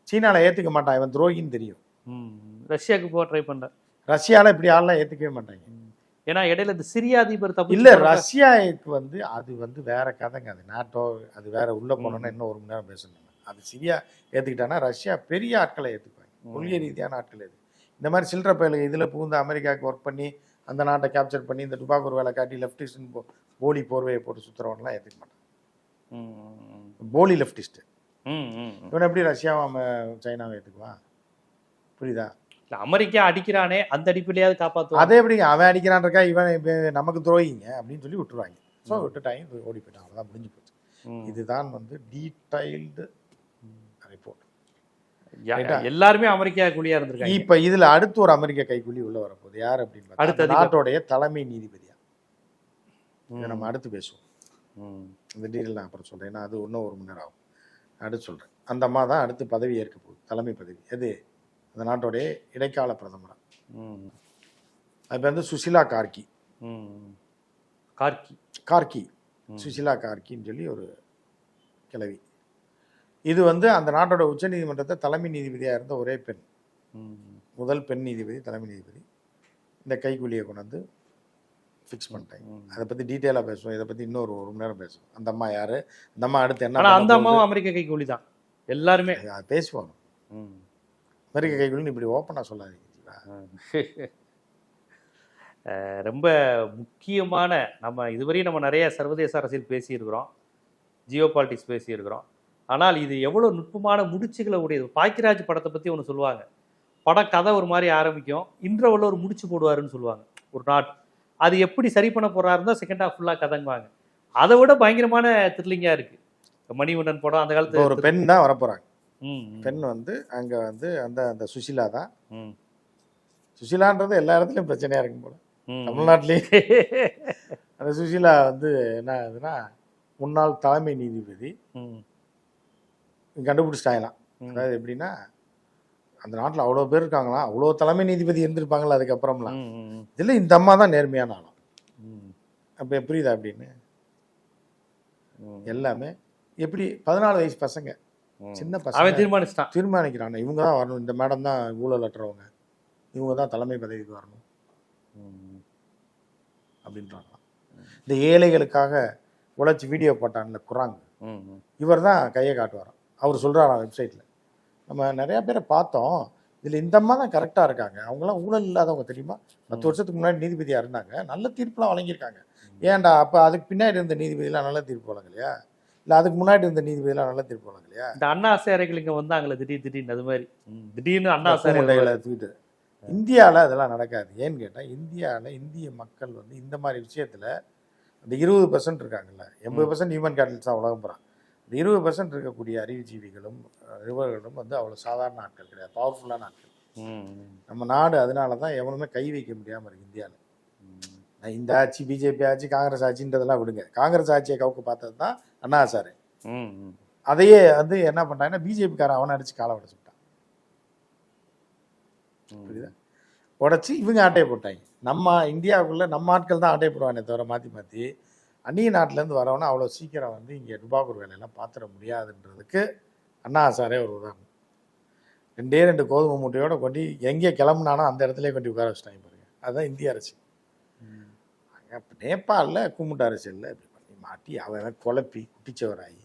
Speaker 2: சீனாவில் ஏற்றுக்க மாட்டான், இவன் துரோகின்னு தெரியும். ரஷ்யாவுக்கு போக ட்ரை பண்ணுறேன். ரஷ்யாவில் இப்படி ஆள்லாம் ஏற்றுக்கவே மாட்டாங்க. ஏன்னா இடையில இந்த சிரியா அதிபர் தப்பு இல்லை. ரஷ்யாவுக்கு வந்து அது வேற கதைங்க, அது நாட்டோ அது வேற. உள்ளே போனோன்னா இன்னும் 1 மணி நேரம் பேசணும். அது சிரியா ஏற்றுக்கிட்டான்னா ரஷ்யா பெரிய ஆட்களை ஏற்றுக்குவாங்க, கொள்கை ரீதியான ஆட்கள். எது இந்த மாதிரி சில்லற பயலுங்க இதில் புகுந்து அமெரிக்காவுக்கு ஒர்க் பண்ணி அந்த நாட்டை கேப்சர் பண்ணி இந்த துபாக்கூர் வேலை காட்டி லெஃப்டிஸ்ட்னு போலி போர்வையை போட்டு சுற்றுறவன்லாம் ஏற்றுக்க மாட்டான், போலி லெஃப்டிஸ்ட்டு. இவன் எப்படி ரஷ்யாவை சைனாவை ஏற்றுக்குவான்? புரியுதா? அமெரிக்கா அடிக்கிறானே, அந்த அடிப்படையாவது காப்பாற்றுவான். அதே எப்படிங்க அவன் அடிக்கிறான் இருக்கா, இவன் நமக்கு துரோகிங்க அப்படின்னு சொல்லி விட்டுருவாங்க. ஸோ விட்டுட்டாங்க, ஓடி போயிட்டான், அவ்வளோதான், முடிஞ்சு போச்சு. இதுதான் வந்து டீடைல்டு ரிப்போர்ட். எல்லாருமே அமெரிக்கா கூலியா இருந்திருக்காங்க. இப்ப இதுல அடுத்து ஒரு அமெரிக்க கைக்கூலி உள்ள வரப்போகுது. யார் அப்படின்னு அடுத்த நாட்டோடைய தலைமை நீதிபதியா. இதை நம்ம அடுத்து பேசுவோம். இந்த டீட்டெயில் நான் அப்புறம் சொல்றேன், ஏன்னா அது இன்னும் 1 மணி நேரம் ஆகும். அடுத்து சொல்றேன். அந்த அம்மா தான் அடுத்து பதவி ஏற்க போகுது, தலைமை பதவி. எது? அந்த நாட்டோடைய இடைக்கால பிரதமரா. அது பேர் வந்து சுசிலா கார்கி.
Speaker 1: கார்கி
Speaker 2: கார்கி சுசிலா கார்கின்னு சொல்லி ஒரு கிழவி. இது வந்து அந்த நாட்டோட உச்சநீதிமன்றத்தை தலைமை நீதிபதியாக இருந்த ஒரே பெண், முதல் பெண் நீதிபதி, தலைமை நீதிபதி. இந்த கைக்கூலியை கொண்டு வந்து ஃபிக்ஸ் பண்ணிட்டாங்க. அதை பற்றி டீட்டெயிலாக பேசுவோம். இதை பற்றி இன்னொரு 1 மணி நேரம் பேசுவோம். அந்த அம்மா யார், அந்த அம்மா அடுத்து என்ன.
Speaker 1: ஆனால் அந்த அம்மாவும் அமெரிக்க கைக்கூலி தான் எல்லாருமே.
Speaker 2: பேசுவோம். அமெரிக்க கைக்கூலின்னு இப்படி ஓப்பனாக சொல்லாதீங்க.
Speaker 1: ரொம்ப முக்கியமான, நம்ம இதுவரையும் நம்ம நிறைய சர்வதேச அரசியல் பேசியிருக்கிறோம், ஜியோ பாலிட்டிக்ஸ் பேசியிருக்கிறோம். ஆனால் இது எவ்வளோ நுட்பமான முடிச்சுகளை உடையது. பாக்கியராஜ் படத்தை பற்றி ஒன்று சொல்லுவாங்க. படம் கதை ஒரு மாதிரி ஆரம்பிக்கும், இன்டர்வல்ல ஒரு முடிச்சு போடுவாருன்னு சொல்லுவாங்க ஒரு நாட். அது எப்படி சரி பண்ண போறாருன்னு தான் செகண்ட் ஹாஃப் ஃபுல்லாக கதைங்குவாங்க. அதை விட பயங்கரமான த்ரில்லிங்காக இருக்கு மணிவண்ணன் படம். அந்த காலத்தில்
Speaker 2: ஒரு பெண் தான் வரப்போறாங்க. பெண் வந்து அங்கே வந்து அந்த சுசிலா தான். சுசிலான்றது எல்லா இடத்துலையும் பிரச்சனையா இருக்கும் போல, தமிழ்நாட்டிலேயே. அந்த சுசிலா வந்து என்ன ஆகுதுன்னா, முன்னாள் தலைமை நீதிபதி கண்டுபிடிச்சிட்டாங்களாம். அதாவது எப்படின்னா, அந்த நாட்டில் அவ்வளோ பேர் இருக்காங்களாம், அவ்வளோ தலைமை நீதிபதி இருந்திருப்பாங்களா அதுக்கப்புறம்லாம். இதில் இந்த அம்மா தான் நேர்மையான ஆளாம். அப்போ புரியுதா அப்படின்னு? எல்லாமே எப்படி 14 வயசு பசங்க, சின்ன பசங்க தீர்மானிக்கிறாங்க, இவங்க தான் வரணும், இந்த மேடம் தான் ஊழல் அற்றவங்க, இவங்க தான் தலைமை பதவிக்கு வரணும் அப்படின்றாங்க. இந்த ஏழைகளுக்காக உழைச்சி வீடியோ போட்டான்ல குராங், இவர் தான் கையை காட்டுவாராம். அவர் சொல்கிறாராம் வெப்சைட்டில். நம்ம நிறையா பேரை பார்த்தோம், இதில் இந்த அம்மா தான் கரெக்டாக இருக்காங்க. அவங்களாம் ஊழல் இல்லாதவங்க தெரியுமா? 10 வருஷத்துக்கு முன்னாடி நீதிபதியாக இருந்தாங்க, நல்ல தீர்ப்புலாம் வழங்கியிருக்காங்க. ஏன்டா அப்போ அதுக்கு பின்னாடி இருந்த நீதிபதியெலாம் நல்ல தீர்ப்பு வழங்கலையா? இல்லை அதுக்கு முன்னாடி இருந்த நீதிபதியெலாம் நல்ல தீர்ப்பு வழங்கலையா?
Speaker 1: இந்த அண்ணா சேரைகள் இங்கே வந்தாங்களே திடீர்னு அது மாதிரி திடீர்னு அண்ணா சேரைகளை
Speaker 2: தூக்கிட்டு. இந்தியாவில் அதெல்லாம் நடக்காது. ஏன்னு கேட்டால், இந்தியாவில் இந்திய மக்கள் வந்து இந்த மாதிரி விஷயத்தில் அந்த 20% இருக்காங்கல்ல, 80% ஹியூமன் கேபிட்டல்ஸ் தான் உலகம் போகிறாங்க. இந்த 20% இருக்கக்கூடிய அறிவுஜீவிகளும் நிபுணர்களும் வந்து அவ்வளோ சாதாரண ஆட்கள் கிடையாது, பவர்ஃபுல்லான ஆட்கள். நம்ம நாடு அதனால தான் எவனுமே கை வைக்க முடியாமல் இருக்குது இந்தியாவில். இந்த ஆட்சி, பிஜேபி ஆட்சி, காங்கிரஸ் ஆட்சின்றதெல்லாம் விடுங்க. காங்கிரஸ் ஆட்சியை கவுக்க பார்த்தது தான் அண்ணா சார். அதையே வந்து என்ன பண்ணுறாங்கன்னா, பிஜேபிக்காரன் அவனை அடித்து காலை உடச்சு விட்டான். புரியுதா? உடச்சி இவங்க ஆட்டையை போட்டாங்க. நம்ம இந்தியாவுக்குள்ளே நம்ம ஆட்கள் தான் ஆட்டையை போடுவானே தவிர மாற்றி மாற்றி அந்நிய நாட்டிலேருந்து வரவனா அவ்வளோ சீக்கிரம் வந்து இங்கே டுபாக்கூர் வேலையெல்லாம் பார்த்துட முடியாதுன்றதுக்கு அண்ணா சாரே ஒரு உதாரணம். 2 கோதுமை மூட்டையோட கொண்டு எங்கே கிளம்புனானோ அந்த இடத்துல கொண்டு உட்கார வச்சுட்டாங்க பாருங்க. அதுதான் இந்திய அரசியல். அங்கே நேபாளில் கும்பிட்ட அரசியலில் இப்படி பண்ணி மாட்டி அவன் குழப்பி குட்டிச்சவராகி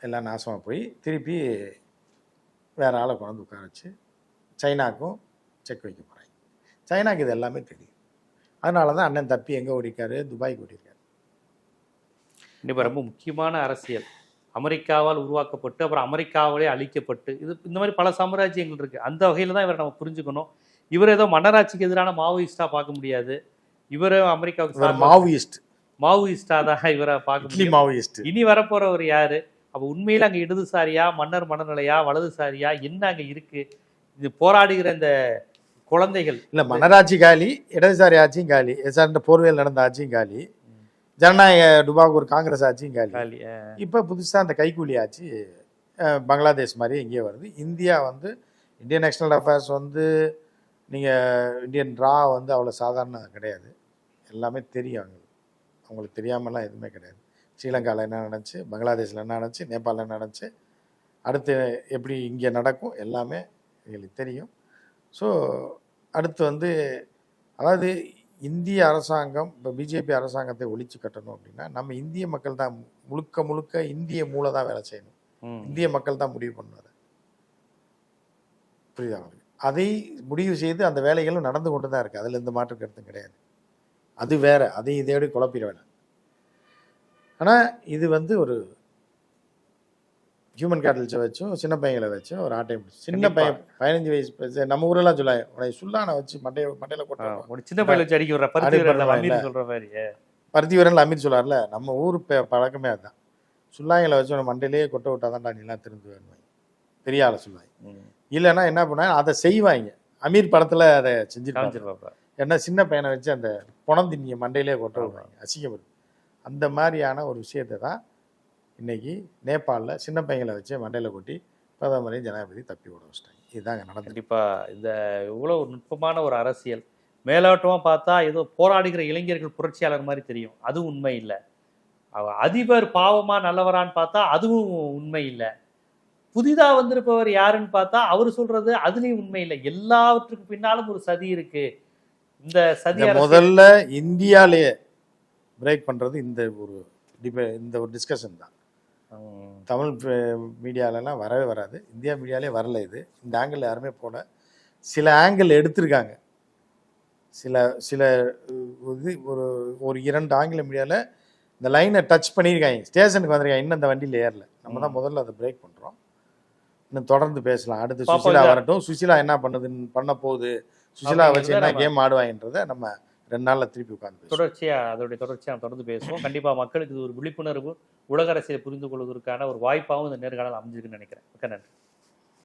Speaker 2: எல்லாம் நாசமாக போய் திருப்பி வேற ஆளை கொண்டு உட்கார வச்சு சைனாக்கும் செக் வைக்க போகிறாங்க. சைனாக்கு இது எல்லாமே தெரியும். அதனால தான் அண்ணன் தப்பி எங்கே ஓடிக்காரு, துபாய்க்கு ஓடிருக்காரு.
Speaker 1: இப்போ ரொம்ப முக்கியமான அரசியல் அமெரிக்காவால் உருவாக்கப்பட்டு அப்புறம் அமெரிக்காவிலே அழிக்கப்பட்டு இது இந்த மாதிரி பல சாம்ராஜ்யங்கள் இருக்குது. அந்த வகையில் தான் இவரை நம்ம புரிஞ்சுக்கணும். இவர் ஏதோ மன்னராட்சிக்கு எதிரான மாவோயிஸ்டாக பார்க்க முடியாது. இவர் அமெரிக்காவுக்கு மாவோயிஸ்டாக தான் இவரை பார்க்க முடியும்.
Speaker 2: மாவோயிஸ்ட்
Speaker 1: இனி வரப்போகிறவர் யார்? அப்போ உண்மையில் அங்கே இடதுசாரியா, மன்னர் மனநிலையா, வலதுசாரியா, என்ன அங்கே இருக்குது? இது போராடுகிற இந்த குழந்தைகள்
Speaker 2: இல்லை, மன்னராட்சி காலி, இடதுசாரி ஆட்சியும் காலி, எஸ்ஆர் போர்வையில் நடந்த ஆட்சியும் காலி, ஜனநாயக டுபாக்கூர் காங்கிரஸ் ஆட்சியும் காலி. இப்போ புதுசாக அந்த கைக்கூலி ஆட்சி பங்களாதேஷ் மாதிரி எங்கேயோ வருது. இந்தியா வந்து இந்தியன் நேஷனல் அஃபேர்ஸ் வந்து நீங்கள் இந்தியன் ரா வந்து அவ்வளோ சாதாரண கிடையாது. எல்லாமே தெரியும் அவங்களுக்கு தெரியாமலாம் எதுவுமே கிடையாது. ஸ்ரீலங்காவில் என்ன நடந்துச்சு, பங்களாதேஷில் என்ன நடந்துச்சு, நேபாளில் என்ன நடந்துச்சு, அடுத்து எப்படி இங்கே நடக்கும் எல்லாமே எங்களுக்கு தெரியும். ஸோ அடுத்து வந்து அதாவது இந்திய அரசாங்கம் இப்போ பிஜேபி அரசாங்கத்தை ஒழிச்சு கட்டணும் அப்படின்னா நம்ம இந்திய மக்கள் தான் முழுக்க இந்திய மூளை தான் வேலை செய்யணும். இந்திய மக்கள் தான் முடிவு பண்ணுவார். புரியுதா அவங்களுக்கு? அதை முடிவு செய்து அந்த வேலைகளும் நடந்து கொண்டு தான் இருக்குது. அதில் எந்த மாற்று கருத்தும் கிடையாது. அது வேற, அதை இதையோட குழப்பிட வேணாம். ஆனால் இது வந்து ஒரு ஹியூமன் கேபிட்டல்ஸை வச்சும் சின்ன பையங்களை வச்சும் ஒரு ஆட்டை பிடிச்சி சின்ன பையன் 15 வயசு நம்ம ஊரெல்லாம் சொல்லாங்க, உடைய சுல்லானை வச்சு மண்டையில கொட்ட சின்ன பையன் வச்சு அடிக்க விடுற பருத்தி வீரன்ல அமீர் சொல்லார்ல, நம்ம ஊர் பழக்கமே அதுதான். சுல்லாங்களை வச்சு மண்டையிலேயே கொட்ட விட்டாதான்டா நீலாம் திருந்து வேணும் பெரிய ஆளை சொல்லுவாங்க. இல்லைன்னா என்ன பண்ணாங்க, அதை செய்வாங்க. அமீர் படத்தில் அதை செஞ்சுருப்பாங்க. ஏன்னா சின்ன பையனை வச்சு அந்த புணம் திண்ணிய மண்டையிலே கொட்ட விடுவாங்க, அசிங்கப்படுது. அந்த மாதிரியான ஒரு விஷயத்தை தான் இன்னைக்கு நேபாளில் சின்ன பையங்களை வச்சு மண்டையில் கொட்டி பிரதமரையும் ஜனாதிபதி தப்பி விட வச்சிட்டாங்க. இதுதாங்க நடந்தது.
Speaker 1: கண்டிப்பா இந்த இவ்வளவு நுட்பமான ஒரு அரசியல் மேலோட்டமா பார்த்தா ஏதோ போராடுகிற இளைஞர்கள் புரட்சியாளர் மாதிரி தெரியும், அதுவும் உண்மை இல்லை. அதிபர் பாவமா நல்லவரான்னு பார்த்தா அதுவும் உண்மை இல்லை. புதிதா வந்திருப்பவர் யாருன்னு பார்த்தா அவர் சொல்றது அதுலயும் உண்மை இல்லை. எல்லாவற்றுக்கு பின்னாலும் ஒரு சதி இருக்கு. இந்த சதி அரசியல்
Speaker 2: முதல்ல இந்தியாலேயே பிரேக் பண்றது இந்த ஒரு இந்த ஒரு டிஸ்கஷன் தான். தமிழ் மீடியாலலாம் வரவே வராது, இந்தியா மீடியாலே வரல. இது இந்த ஆங்கிள் யாருமே போல. சில ஆங்கிள் எடுத்திருக்காங்க, சில சில இது ஒரு ஒரு 2 ஆங்கில மீடியாவில் இந்த லைனை டச் பண்ணியிருக்காங்க, ஸ்டேஷனுக்கு வந்திருக்காங்க, இன்னும் இந்த வண்டியில் ஏறல. நம்ம தான் முதல்ல அதை பிரேக் பண்ணுறோம். இன்னும் தொடர்ந்து பேசலாம். அடுத்து சுசிலா வரட்டும், சுசிலா என்ன பண்ண போகுது, சுசிலா வச்சு என்ன கேம் ஆடுவாங்கன்றதை நம்ம 2 நாளில் திருப்பி உட்காந்து
Speaker 1: தொடர்ச்சியாக தொடர்ந்து பேசுவோம். கண்டிப்பாக மக்களுக்கு இது ஒரு விழிப்புணர்வு, உலக அரசியலை புரிந்து கொள்வதற்கான ஒரு வாய்ப்பாகவும் இந்த நேர்காணல் அமைஞ்சிருக்குன்னு நினைக்கிறேன். மிக்க நன்றி.